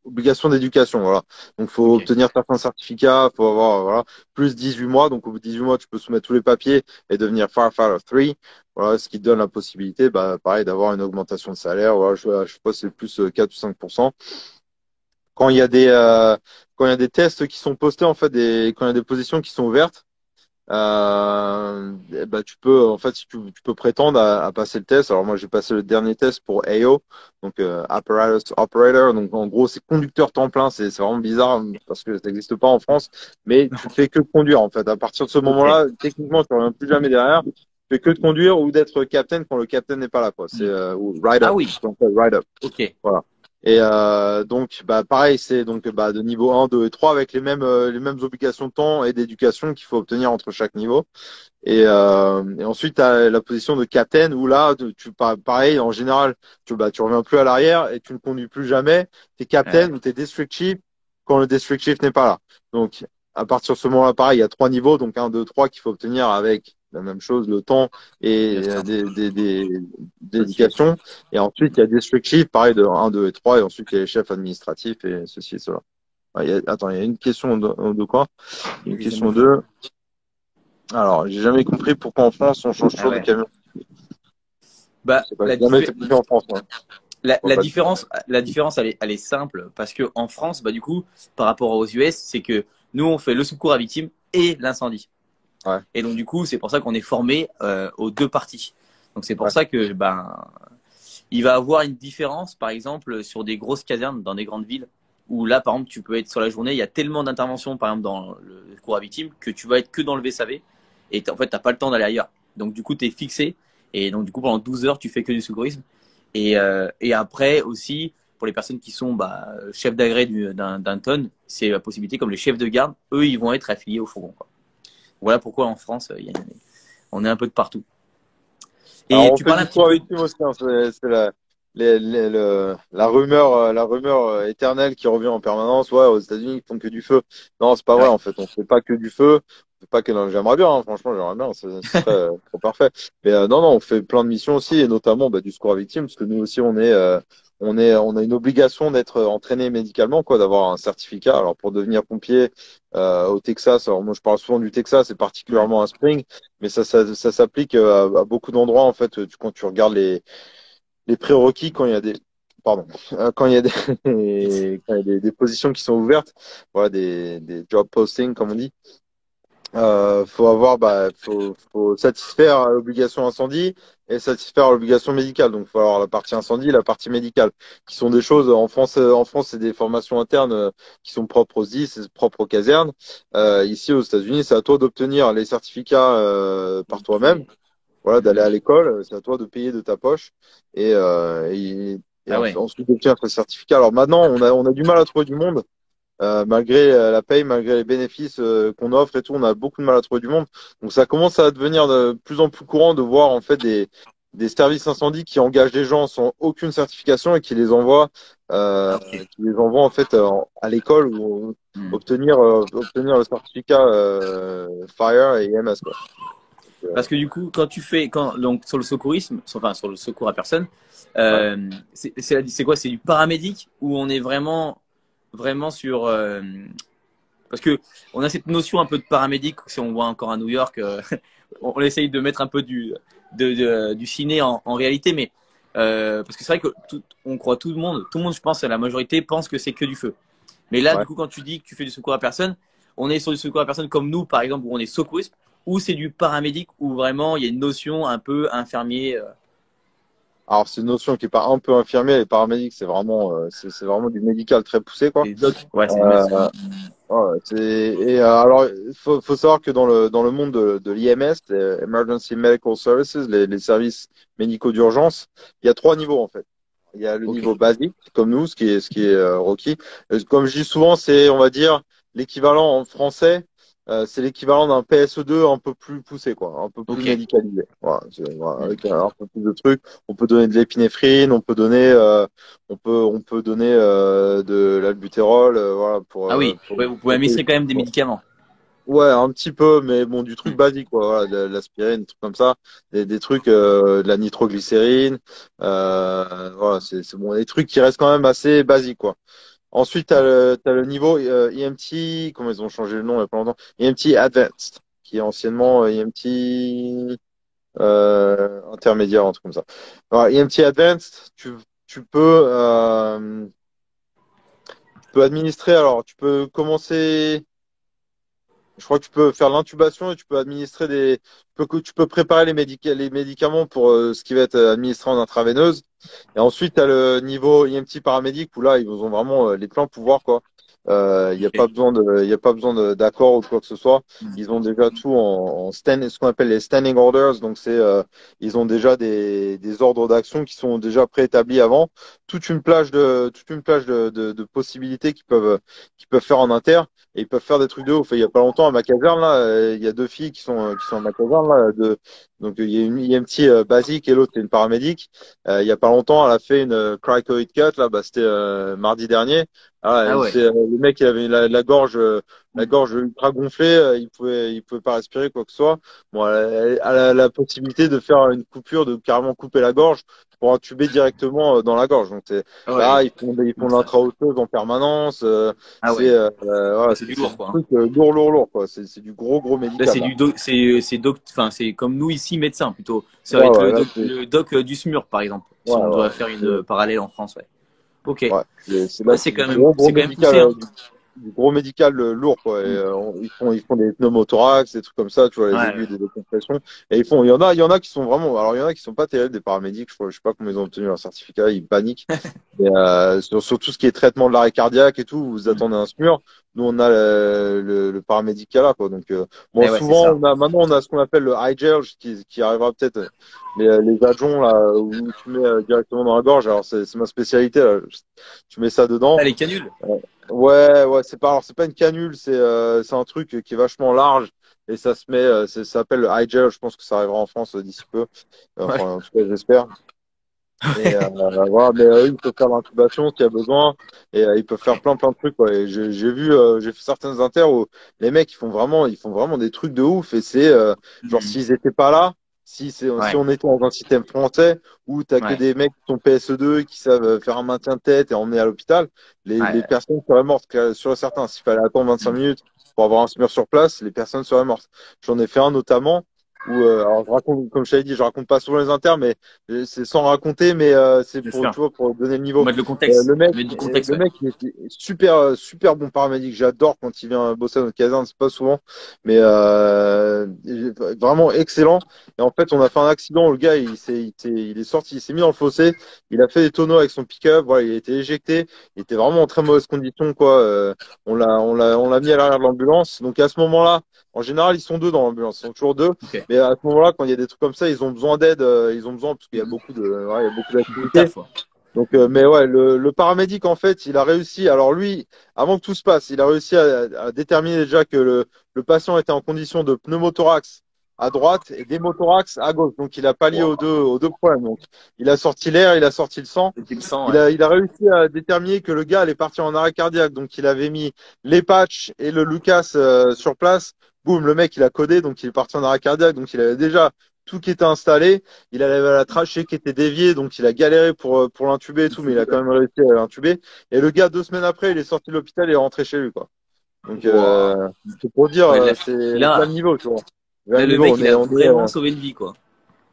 obligations d'éducation, voilà. Donc, faut ok. obtenir certains certificats, faut avoir, voilà, plus 18 mois. Donc, au bout de 18 mois, tu peux soumettre tous les papiers et devenir Firefighter 3. Voilà, ce qui te donne la possibilité, bah, pareil, d'avoir une augmentation de salaire. Voilà, je sais pas, c'est plus 4 ou 5%. Quand il y a quand il y a des tests qui sont postés, en fait, quand il y a des positions qui sont ouvertes, bah, tu peux, en fait, si tu peux prétendre à passer le test. Alors moi, j'ai passé le dernier test pour AO, donc Apparatus Operator. Donc en gros, c'est conducteur temps plein. C'est vraiment bizarre parce que ça n'existe pas en France, mais tu fais que de conduire en fait. À partir de ce Ok. moment-là, techniquement, tu reviens plus jamais derrière. Tu fais que de conduire ou d'être captain quand le captain n'est pas là, quoi. C'est Hmm. ou ride Ah up, oui, ce qu'on appelle ride up. ok. Voilà. Et donc, bah, pareil, c'est donc bah, de niveau 1, 2 et 3 avec les mêmes obligations de temps et d'éducation qu'il faut obtenir entre chaque niveau. Et ensuite, tu as la position de captain où là, pareil, en général, tu reviens plus à l'arrière et tu ne conduis plus jamais. Tu es captain Ouais, ou tu es district chief quand le district chief n'est pas là. Donc, à partir de ce moment-là, pareil, il y a trois niveaux, donc un, deux, trois qu'il faut obtenir avec la même chose, le temps bien et sûr. Motivation. d'éducation. Et ensuite, il y a district chief, pareil, de un, 2 et 3. Et ensuite, il y a les chefs administratifs et ceci et cela. Attends, il y a une question de quoi? Une Une question de question quoi? de alors, j'ai jamais compris pourquoi en France on change Ah toujours de ouais. camion. Je Bah, sais pas, j'ai jamais été conduit en France, moi. Moi, pas du tout. la différence, elle est simple parce que en France, bah, du coup, par rapport aux US, c'est que nous, on fait le secours à victime et l'incendie. Ouais, Et donc, du coup, c'est pour ça qu'on est formé aux deux parties. Donc, c'est pour ouais, ça que, ben, il va avoir une différence, par exemple, sur des grosses casernes dans des grandes villes où là, par exemple, tu peux être sur la journée, il y a tellement d'interventions, par exemple, dans le secours à victime que tu vas être que dans le VSAV et en fait, t'as pas le temps d'aller ailleurs. Donc, du coup, tu es fixé et donc, du coup, pendant 12 heures, tu fais que du secourisme. Et après aussi, pour les personnes qui sont bah, chefs d'agrès d'un tonne, c'est la possibilité, comme les chefs de garde, eux, ils vont être affiliés au fourgon. Quoi. Voilà pourquoi en France, on est un peu de partout. alors, Et on tu fait parles du un petit sport peu. avec lui aussi, hein. C'est la rumeur éternelle qui revient en permanence. Ouais, aux États-Unis, ils font que du feu. Non, c'est pas vrai, Ouais, en fait. On fait pas que du feu. On fait pas que, non, j'aimerais bien, hein. Franchement, j'aimerais bien. Ce serait trop parfait. Mais non, non, on fait plein de missions aussi, et notamment bah, du secours à victimes, parce que nous aussi, on a une obligation d'être entraîné médicalement, quoi, d'avoir un certificat. Alors, pour devenir pompier au Texas, alors moi, je parle souvent du Texas, et ouais, particulièrement à Spring. Mais ça s'applique à beaucoup d'endroits en fait. Quand tu regardes les prérequis, quand il y a des pardon, quand il y a des quand il y a des positions qui sont ouvertes, voilà des job postings comme on dit. faut satisfaire à l'obligation incendie et satisfaire à l'obligation médicale. Donc, il faut avoir la partie incendie et la partie médicale, qui sont des choses en France, c'est des formations internes qui sont propres aux SDI, c'est propre aux casernes. Ici, aux États-Unis, c'est à toi d'obtenir les certificats par Ok. toi-même. Voilà, d'aller Mhm. à l'école, c'est à toi de payer de ta poche et Ah ouais. ensuite d'obtenir ton certificat. Alors maintenant, on a du mal à trouver du monde. Malgré la paye, malgré les bénéfices qu'on offre et tout, on a beaucoup de mal à trouver du monde. Donc ça commence à devenir de plus en plus courant de voir en fait des services incendies qui engagent des gens sans aucune certification et Ah ok. qui les envoient en fait à l'école ou Mhm. obtenir le certificat Fire et EMS quoi. Parce que du coup, quand tu fais, donc sur le secourisme, enfin sur le secours à personne, Ouais. c'est quoi? C'est du paramédic ou on est vraiment sur parce que on a cette notion un peu de paramédic, si on voit encore à New York, on essaye de mettre un peu du ciné en réalité, mais parce que c'est vrai que on croit tout le monde, je pense, à la majorité, pense que c'est que du feu. Mais là, Ouais. du coup, quand tu dis que tu fais du secours à personne, on est sur du secours à personne comme nous, par exemple, où on est secouriste, ou c'est du paramédic, où vraiment il y a une notion un peu infirmier. Alors c'est une notion qui est pas un peu infirmière, les paramédics, c'est vraiment du médical très poussé quoi. Les docs, ouais, c'est Euh, médecin. Ouais, alors, faut savoir que dans le monde de l'IMS, les Emergency Medical Services, les services médicaux d'urgence, il y a trois niveaux en fait. Il y a le Ok, niveau basique, comme nous, ce qui est Rocky. Comme je dis souvent, c'est, on va dire, l'équivalent en français, c'est l'équivalent d'un PSE2 un peu plus poussé, quoi, un peu plus ok. médicalisé. Voilà, voilà, Hmm. avec un peu plus de trucs. On peut donner de l'épinéphrine, on peut donner de l'albutérol, voilà, Ah oui, ouais, vous pouvez administrer quand même des médicaments. ouais, un petit peu, mais bon, du truc Hmm. basique, quoi, voilà, de l'aspirine, des trucs comme ça, des trucs, de la nitroglycérine, voilà, c'est bon, des trucs qui restent quand même assez basiques, quoi. Ensuite, t'as le niveau EMT, comment ils ont changé le nom il y a pas longtemps, EMT Advanced, qui est anciennement EMT intermédiaire, un truc comme ça. Alors, EMT Advanced, tu peux administrer, alors tu peux commencer. Je crois que tu peux faire l'intubation et tu peux administrer tu peux préparer les médicaments pour ce qui va être administré en intraveineuse. Et ensuite, tu as le niveau EMT paramédic où là, ils ont vraiment les pleins pouvoirs, quoi. Ok. Il y a pas besoin d'accord ou quoi que ce soit. Hmm. Ils ont déjà tout ce qu'on appelle les standing orders. Donc, ils ont déjà des ordres d'action qui sont déjà préétablis avant. Toute une plage de possibilités qu'ils peuvent faire en inter. Et ils peuvent faire des trucs de ouf. Et il y a pas longtemps, à ma caserne, là, il y a deux filles qui sont à ma caserne, là, donc il y a une EMT basique et l'autre, c'est une paramédic. Il y a pas longtemps, elle a fait une cricoid cut, là, bah, c'était mardi dernier. Ah, Ah ouais. le mec, il avait la gorge ultra gonflée, il pouvait pas respirer, quoi que ce soit. Bon, elle a la possibilité de faire une coupure, de carrément couper la gorge pour intuber directement dans la gorge. Donc, Ah ouais. là, ils font l'intra-osseuse en permanence. Ah ouais. Voilà, Ouais, c'est du c'est lourd, du quoi, hein. truc lourd, lourd, lourd, quoi. C'est du gros Là, médical, là. enfin, c'est comme nous ici, médecins, plutôt. Ça va Ouais, être ouais, là, le doc du SMUR, par exemple, si ouais, on doit ouais. faire une parallèle en France, ouais. Ok. Ouais, là, Ouais, c'est du gros c'est quand même médical, poussé, hein. du gros médical lourd, quoi. Et, Hmm. ils font des pneumothorax, des trucs comme ça, tu vois, Ouais, les ouais. aiguilles de décompression. Et il y en a qui sont vraiment, alors il y en a qui sont pas terribles, des paramédics, je sais pas comment ils ont obtenu leur certificat, ils paniquent. Et, sur tout ce qui est traitement de l'arrêt cardiaque et tout, vous Hmm. attendez un SMUR. Nous, on a le paramédical là, quoi. Donc, bon, Eh ouais, c'est souvent, ça. maintenant, on a ce qu'on appelle le high gel qui arrivera peut-être, les adjoints là, où tu mets directement dans la gorge. Alors, c'est ma spécialité, là. Tu mets ça Ah, dedans. les canules. Ouais, alors c'est pas une canule, c'est un truc qui est vachement large et ça se met, ça s'appelle le high gel. Je pense que ça arrivera en France d'ici peu. Ouais. Enfin, en tout cas, j'espère. Et voilà, mais eux, ils peuvent faire l'intubation s'il y a besoin et ils peuvent faire plein de trucs, quoi. Et j'ai fait certaines inters où les mecs ils font vraiment des trucs de ouf et c'est genre Hmm. s'ils étaient pas là, si Ouais, on était dans un système français où t'as que ouais, des mecs qui sont PSE2 qui savent faire un maintien de tête et emmener à l'hôpital, les ouais. personnes seraient mortes sur certains. S'il fallait attendre 25 Hmm. minutes pour avoir un SMUR sur place, les personnes seraient mortes. J'en ai fait un notamment. alors je raconte, comme je t'avais dit, je raconte pas souvent les inters, mais c'est sans raconter, mais c'est Bien pour, sûr. tu vois, pour donner le Faut niveau. mettre le contexte. Mettre du contexte, Le ouais. mec, il était super, super bon paramédic. J'adore quand il vient bosser à notre caserne, c'est pas souvent, mais il est vraiment excellent. Et en fait, on a fait un accident. Le gars, il est sorti, il s'est mis dans le fossé. Il a fait des tonneaux avec son pick-up. Voilà, il a été éjecté. Il était vraiment en très mauvaise condition, quoi. On l'a mis à l'arrière de l'ambulance. Donc à ce moment-là, en général, ils sont deux dans l'ambulance. Ils sont toujours deux. Ok. Mais à ce moment-là, quand il y a des trucs comme ça, ils ont besoin d'aide. Ils ont besoin parce qu'il y a beaucoup de, ouais, il y a beaucoup Beaucoup de d'activités. taf, ouais. Donc, mais ouais, le paramédic, en fait, il a réussi. Alors lui, avant que tout se passe, il a réussi à déterminer déjà que le patient était en condition de pneumothorax à droite et d'hémothorax à gauche. Donc, il a pallié Wow. aux deux problèmes. Donc, il a sorti l'air, il a sorti le sang. C'était le sang, ouais. Il a réussi à déterminer que le gars allait partir en arrêt cardiaque. Donc, il avait mis les patchs et le Lucas sur place. Boum, le mec, il a codé. Donc, il est parti en arrêt cardiaque. Donc, il avait déjà tout qui était installé. Il avait la trachée qui était déviée. Donc, il a galéré pour l'intuber et tout, mais il a quand même réussi à l'intuber. Et le gars, 2 semaines après, il est sorti de l'hôpital et est rentré chez lui, quoi. Donc, Wow. c'est pour dire, Ouais, c'est là le là, niveau, tu vois. Là là, le le niveau, mec, il a on est, vraiment sauvé une vie, quoi.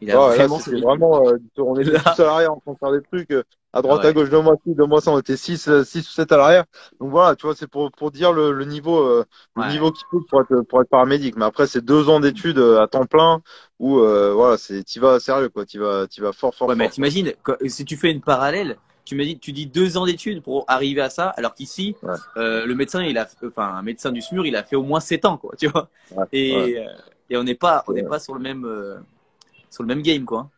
Il a ouais, là, vraiment c'était sauvé une vie. vraiment, on était tous Là, à l'arrière en train de faire des trucs, à ah droite, à ouais. gauche, de moi ci, de moi ça, on était six ou sept à l'arrière. Donc voilà, tu vois, c'est pour dire le Ouais. niveau qu'il faut pour être paramédic. Mais après, c'est 2 ans d'études à temps plein où, voilà, t'y vas sérieux, quoi. T'y vas fort, fort, Ouais, mais fort, quoi. t'imagines, si tu fais une parallèle, tu dis 2 ans d'études pour arriver à ça, alors qu'ici, Ouais, le médecin, enfin, un médecin du SMUR, il a fait au moins 7 ans, quoi, tu vois. ouais, ouais. Et, on n'est pas sur le même game, quoi.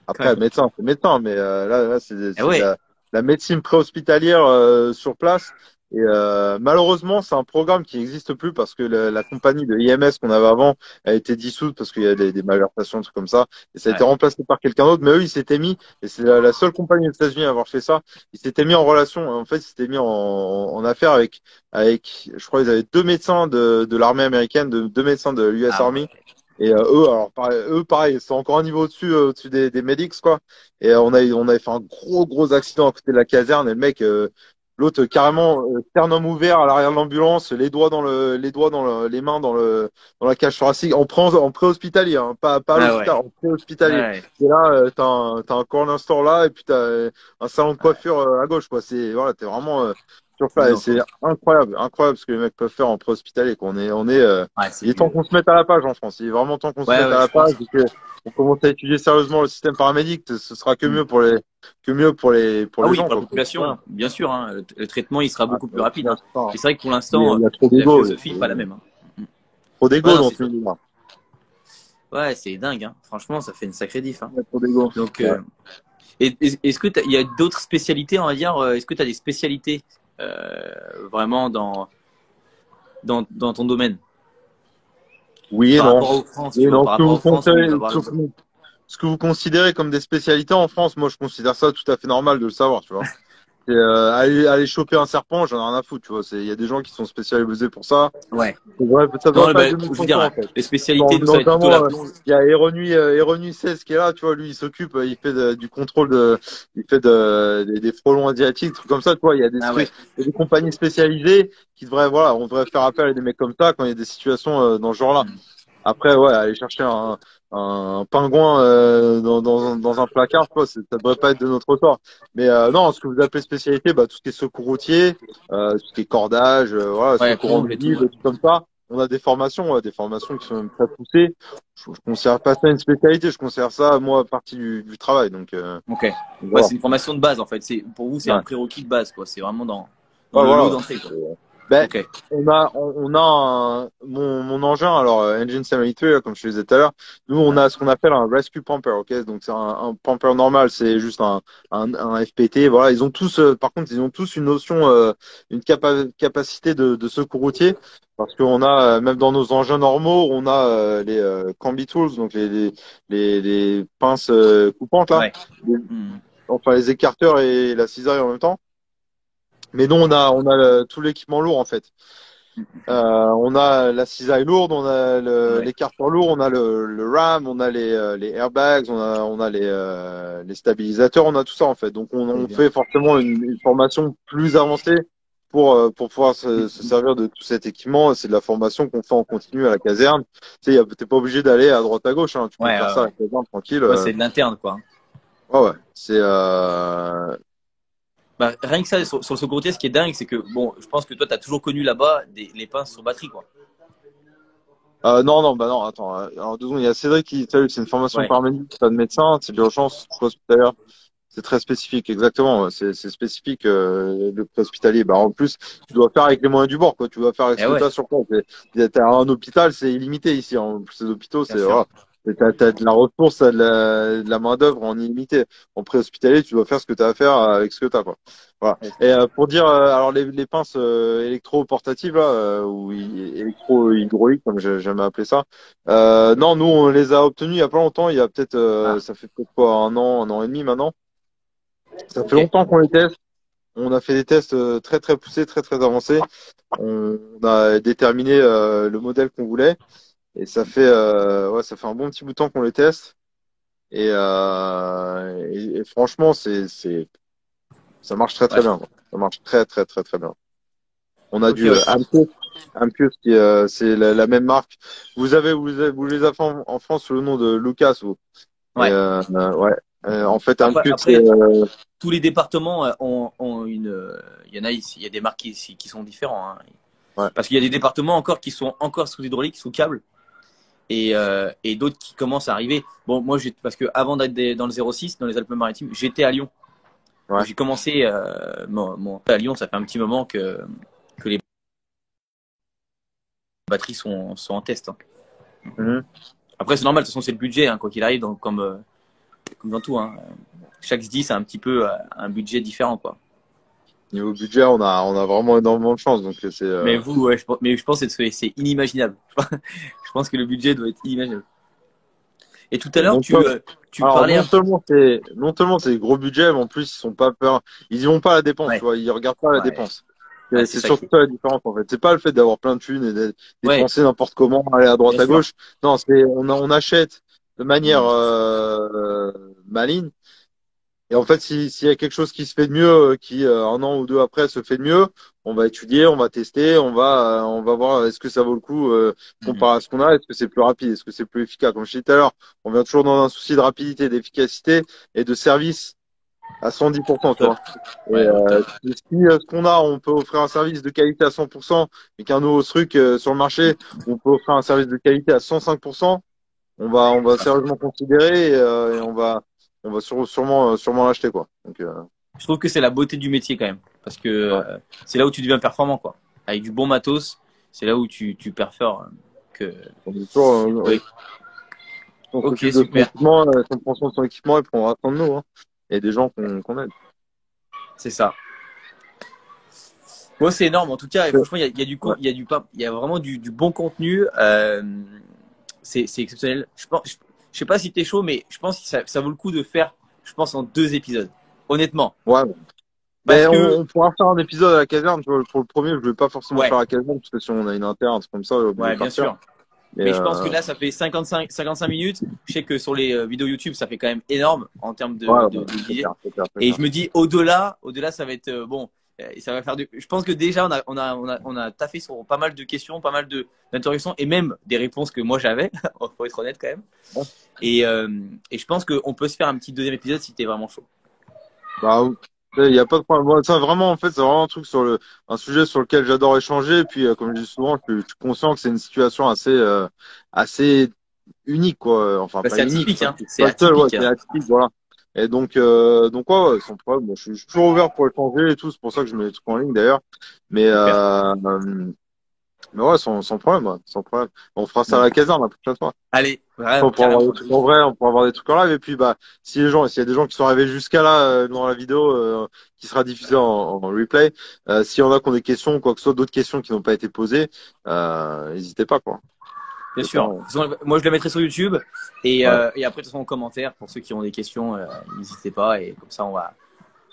Quand Après, même. médecin, c'est médecin, mais là, Et c'est de ouais. la médecine préhospitalière sur place. Et malheureusement, c'est un programme qui n'existe plus parce que la compagnie de IMS qu'on avait avant a été dissoute parce qu'il y a des malversations, des trucs comme ça. Et ça a été Ouais. remplacé par quelqu'un d'autre. Mais eux, ils s'étaient mis, et c'est la seule compagnie aux États-Unis à avoir fait ça, ils s'étaient mis en relation. En fait, ils s'étaient mis en affaire je crois, ils avaient 2 médecins de l'armée américaine, 2 médecins de l'US Ah Army. ouais. Et eux, pareil, c'est encore un niveau au-dessus des medics, quoi. Et on avait fait un gros accident à côté de la caserne. Et le mec, l'autre, carrément, sternum ouvert à l'arrière de l'ambulance, les mains dans la cage thoracique, en pré-hospitalier, hein, pas à Ah l'hôpital, ouais. en pré-hospitalier. Ouais. Et là, t'as un corner store là, et puis t'as un salon de Ouais. coiffure à gauche, quoi. Voilà, t'es vraiment sur place. Et Disons, c'est quoi. incroyable ce que les mecs peuvent faire en pré-hospitalier, quoi. Ouais, Il c'est est temps du. qu'on se mette à la page en France. Il est vraiment temps qu'on se Ouais, mette à ouais, la je page pense. et que on commence à étudier sérieusement le système paramédic. Ce sera Hmm. que mieux pour Ah les oui, gens, pour la quoi. population, Voilà. bien sûr, hein, le traitement, il sera Ah, beaucoup plus rapide, là, hein. c'est ça, hein. Et c'est vrai que pour l'instant, Il y a trop la d'ego. philosophie, pas la même, hein. Hmm. Trop Ouais, d'ego non, dans c'est ce sûr. milieu-là. Ouais, c'est dingue, hein. Franchement, ça fait une sacrée diff, hein. Il y a trop d'ego. Donc, Ouais. est-ce que il y a d'autres spécialités, on va dire, est-ce que tu as des spécialités vraiment dans ton domaine Oui et par non. rapport aux France, Oui tu et vois, non. par rapport aux France où il va y avoir Ce que vous considérez comme des spécialités en France, moi, je considère ça tout à fait normal de le savoir, tu vois. Aller choper un serpent, j'en ai rien à foutre, tu vois. Il y a des gens qui sont spécialisés pour ça. ouais. Ouais, ça Non, doit pas être bah, de je notre veux fonction, en dire, fait. les spécialités, nous, ça va être plutôt la Notamment, plonge. il y a Eronu 16 qui est là, tu vois, lui, il s'occupe, il fait du contrôle il fait des frelons asiatiques, des trucs comme ça, tu vois. Ah ouais. Il y a des compagnies spécialisées qui devraient, voilà, on devrait faire appel à des mecs comme ça quand il y a des situations dans ce genre-là. Hmm. Après, ouais, aller chercher un pingouin dans un placard, tu vois, ça devrait pas être de notre ressort. Mais non, ce que vous appelez spécialité, bah, tout ce qui est secours routier, tout ce qui est cordage, voilà, Ouais, secours en plonge eau et tout, vive, ouais. des trucs comme ça. On a des formations, ouais, des formations qui sont même très poussées. Je considère pas ça une spécialité, je considère ça, moi, partie du travail. Ok. Ouais, Voilà. c'est une formation de base, en fait. Pour vous, c'est un Ouais. prérequis de base, quoi. C'est vraiment dans Ouais, le lot voilà. d'entrée, quoi. Ben, Ok. mon engin, alors Engine 73, là, comme je te disais tout à l'heure, nous on Ouais. a ce qu'on appelle un Rescue Pumper, ok? Donc c'est un pumper normal, c'est juste un FPT. Voilà, ils ont tous, par contre, ils ont tous une notion, capacité de secours routier, parce qu'on a, même dans nos engins normaux, on a les Combi Tools, donc les pinces coupantes là, Ouais. les- Hmm. enfin les écarteurs et la cisaille en même temps. Mais nous, on a tout l'équipement lourd en fait. On a la cisaille lourde, on a Ouais. l'écarteur lourd, on a le RAM, on a les airbags, on a les stabilisateurs, on a tout ça en fait. Donc on C'est bien. fait forcément une formation plus avancée pour pouvoir se servir de tout cet équipement, c'est de la formation qu'on fait en continu à la caserne. Tu sais, t'es pas obligé d'aller à droite à gauche, hein. Tu peux Ouais, faire ça à ouais. la caserne tranquille. Ouais, c'est de l'interne, quoi. Ouais, ouais. C'est Bah, rien que ça, sur le second routier, ce qui est dingue, c'est que, bon, je pense que toi, tu as toujours connu là-bas les pinces sur batterie, quoi. non, non, bah non, attends. Alors, 2 secondes, il y a Cédric qui, salut, c'est une formation Ouais, paramédic, pas de médecin, c'est de l'urgence, hospitalière. C'est très spécifique, exactement. Ouais. C'est spécifique, le préhospitalier. Bah, en plus, tu dois faire avec les moyens du bord, quoi. Tu dois faire avec eh ce que tu ouais, as sur toi. T'as un hôpital, c'est illimité ici. En plus, les hôpitaux, bien c'est, sûr. voilà. T'as de la ressource, t'as de la main-d'œuvre en illimité. En préhospitalier, tu dois faire ce que tu as à faire avec ce que tu as, quoi. Voilà. Ouais, Et pour dire, alors les pinces électro-portatives, là, ou électro-hydrauliques, comme j'aime appeler ça, non, nous, on les a obtenus il y a pas longtemps. Il y a peut-être, ah, ça fait peut-être quoi, un an et demi maintenant. Ça fait ok. longtemps qu'on les teste. On a fait des tests très très poussés, très très avancés. On a déterminé le modèle qu'on voulait et ça fait un bon petit bout de temps qu'on les teste et franchement ça marche très Ouais, très bien, quoi. Ça marche très très très très bien. On a ok, du ouais. Ampius qui c'est la même marque. Vous les avez fait en France sous le nom de Lucas et Ouais. ouais. En fait Ampius c'est Après, tous les départements ont une. Il y en a ici, il y a des marques qui sont différents, hein. ouais. Parce qu'il y a des départements encore qui sont encore sous hydraulique, sous câble, et d'autres qui commencent à arriver. Bon, moi, parce que avant d'être dans le 06, dans les Alpes-Maritimes, j'étais à Lyon. Donc Ouais. j'ai commencé à Lyon, ça fait un petit moment que les batteries sont en test, hein. Mhm. Après, c'est normal, de toute façon, c'est le budget, hein, quoi qu'il arrive, donc, comme dans tout, hein. Chaque SDI, c'est un petit peu un budget différent, quoi. Niveau budget, on a vraiment énormément de chance. Donc c'est Mais vous, ouais, mais je pense que c'est inimaginable. Je pense que le budget doit être inimaginable. Et tout à l'heure, non seulement, tu alors parlais un petit. non seulement c'est des gros budgets, mais en plus ils sont pas peur, ils y vont pas à la dépense, tu Ouais, vois, ils regardent pas la ouais, dépense. ouais, c'est C'est ça surtout qui est. ça la différence en fait. C'est pas le fait d'avoir plein de thunes et de Ouais, dépenser n'importe comment, aller à droite bien à sûr. gauche. Non, c'est on achète de manière Mm. maligne. Et en fait, s'il y a quelque chose qui se fait de mieux, qui un an ou deux après se fait de mieux, on va étudier, on va tester, on va voir est-ce que ça vaut le coup Mhm. comparé à ce qu'on a, est-ce que c'est plus rapide, est-ce que c'est plus efficace. Comme je disais tout à l'heure, on vient toujours dans un souci de rapidité, d'efficacité et de service à 110%, tu Top. vois. Et Ouais, au top. si ce qu'on a, on peut offrir un service de qualité à 100% et qu'un nouveau truc sur le marché, on peut offrir un service de qualité à 105%, on va sérieusement considérer et on va sûrement l'acheter, quoi. Donc, Je trouve que c'est la beauté du métier quand même, parce que ouais. c'est là où tu deviens performant, quoi. Avec du bon matos, c'est là où tu perfores. Que. On est toujours, Oui. on Ok, s'occupe de son super. équipement, si on prend soin de son équipement et puis on va attendre nous, hein. Et des gens qu'on aide. C'est ça. Bon, c'est énorme. En tout cas, et franchement, il y a Ouais. il y a vraiment du bon contenu. C'est exceptionnel. Je sais pas si t'es chaud, mais je pense que ça vaut le coup de faire, je pense, en 2 épisodes. Honnêtement. Ouais. Parce Ben, que, on pourra faire un épisode à la caserne, tu vois. Pour le premier, je vais pas forcément faire ouais, à la caserne, parce que si on a une inter, un truc comme ça, on est obligé ouais, de bien partir. sûr. Mais, Mais je pense que là, ça fait 55 minutes. Je sais que sur les vidéos YouTube, ça fait quand même énorme en termes ouais, de c'est billets. clair, c'est clair, c'est Et clair. je me dis, au-delà, ça va être bon. Ça va faire je pense que déjà, on a taffé sur pas mal de questions, pas mal d'interrogations et même des réponses que moi j'avais, pour être honnête quand même. Ouais. Et, et je pense qu'on peut se faire un petit deuxième épisode si t'es vraiment chaud. Bah, il y a pas de problème. Bon, ça, vraiment, en fait, c'est vraiment un truc un sujet sur lequel j'adore échanger. Et puis, comme je dis souvent, je suis conscient que c'est une situation assez unique, quoi. Enfin, Bah, pas c'est unique, atypique, hein. c'est C'est pas le seul, ouais, atypique, c'est hein. atypique, voilà. Et donc ouais, ouais, sans problème. Bon, je suis toujours ouvert pour échanger et tout. C'est pour ça que je mets les trucs en ligne, d'ailleurs. Mais, Super. mais ouais, sans problème, ouais, sans problème. On fera ça à Bon. la caserne la prochaine fois. Allez, On vraiment, pourra avoir des carrément. trucs en vrai, on pourra avoir des trucs en live. Et puis, bah, s'il y a des gens qui sont arrivés jusqu'à là, dans la vidéo, qui sera diffusée en replay, s'il y en a qui ont des questions, quoi que ce soit, d'autres questions qui n'ont pas été posées, n'hésitez pas, quoi. Bien C'est ça, sûr. De toute façon, moi, je le mettrai sur YouTube. ouais. Et après, de toute façon, en commentaire, pour ceux qui ont des questions, n'hésitez pas. Et comme ça, on va.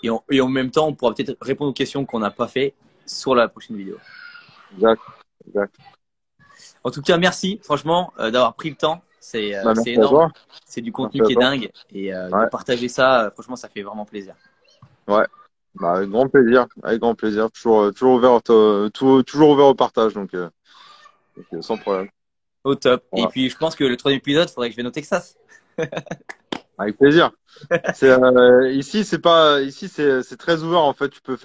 Et en même temps, on pourra peut-être répondre aux questions qu'on n'a pas fait sur la prochaine vidéo. Exact, exact. En tout cas, merci, franchement, d'avoir pris le temps. Bah, C'est merci à énorme. toi. C'est du Merci contenu à qui est toi. dingue. Et de Ouais, partager ça, franchement, ça fait vraiment plaisir. ouais. Bah, avec grand plaisir, avec grand plaisir. Toujours ouvert, toujours ouvert au partage, sans problème. Au top. Et Voilà. puis, je pense que le troisième épisode, faudrait que je vienne au Texas. Avec plaisir. Ici, c'est très ouvert en fait. Tu peux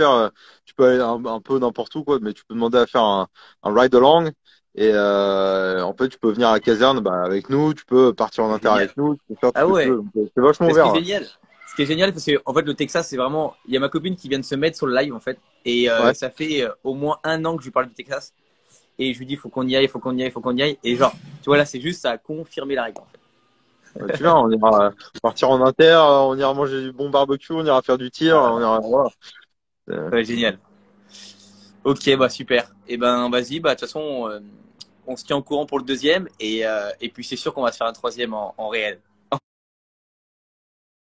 aller un peu n'importe où quoi, mais tu peux demander à faire un ride along et en fait, tu peux venir à la caserne bah, avec nous. Tu peux partir en C'est inter génial. avec nous. Tu peux faire tout ce Ah que tu veux. ouais. C'est vachement Mais ce qui ouvert. est Ouais. génial, ce qui est génial, parce que en fait, le Texas, c'est vraiment. Il y a ma copine qui vient de se mettre sur le live, en fait. Et Ouais. ça fait au moins 1 an que je lui parle du Texas. Et je lui dis, faut qu'on y aille, faut qu'on y aille, faut qu'on y aille. Et genre, tu vois, là, c'est juste, ça a confirmé la règle, en fait. Tu viens, on ira partir en inter, on ira manger du bon barbecue, on ira faire du tir, on ira voilà. Ouais, génial. Ok, bah super. Et ben, vas-y, bah de toute façon, on se tient au courant pour le deuxième. Et puis, c'est sûr qu'on va se faire un troisième en réel.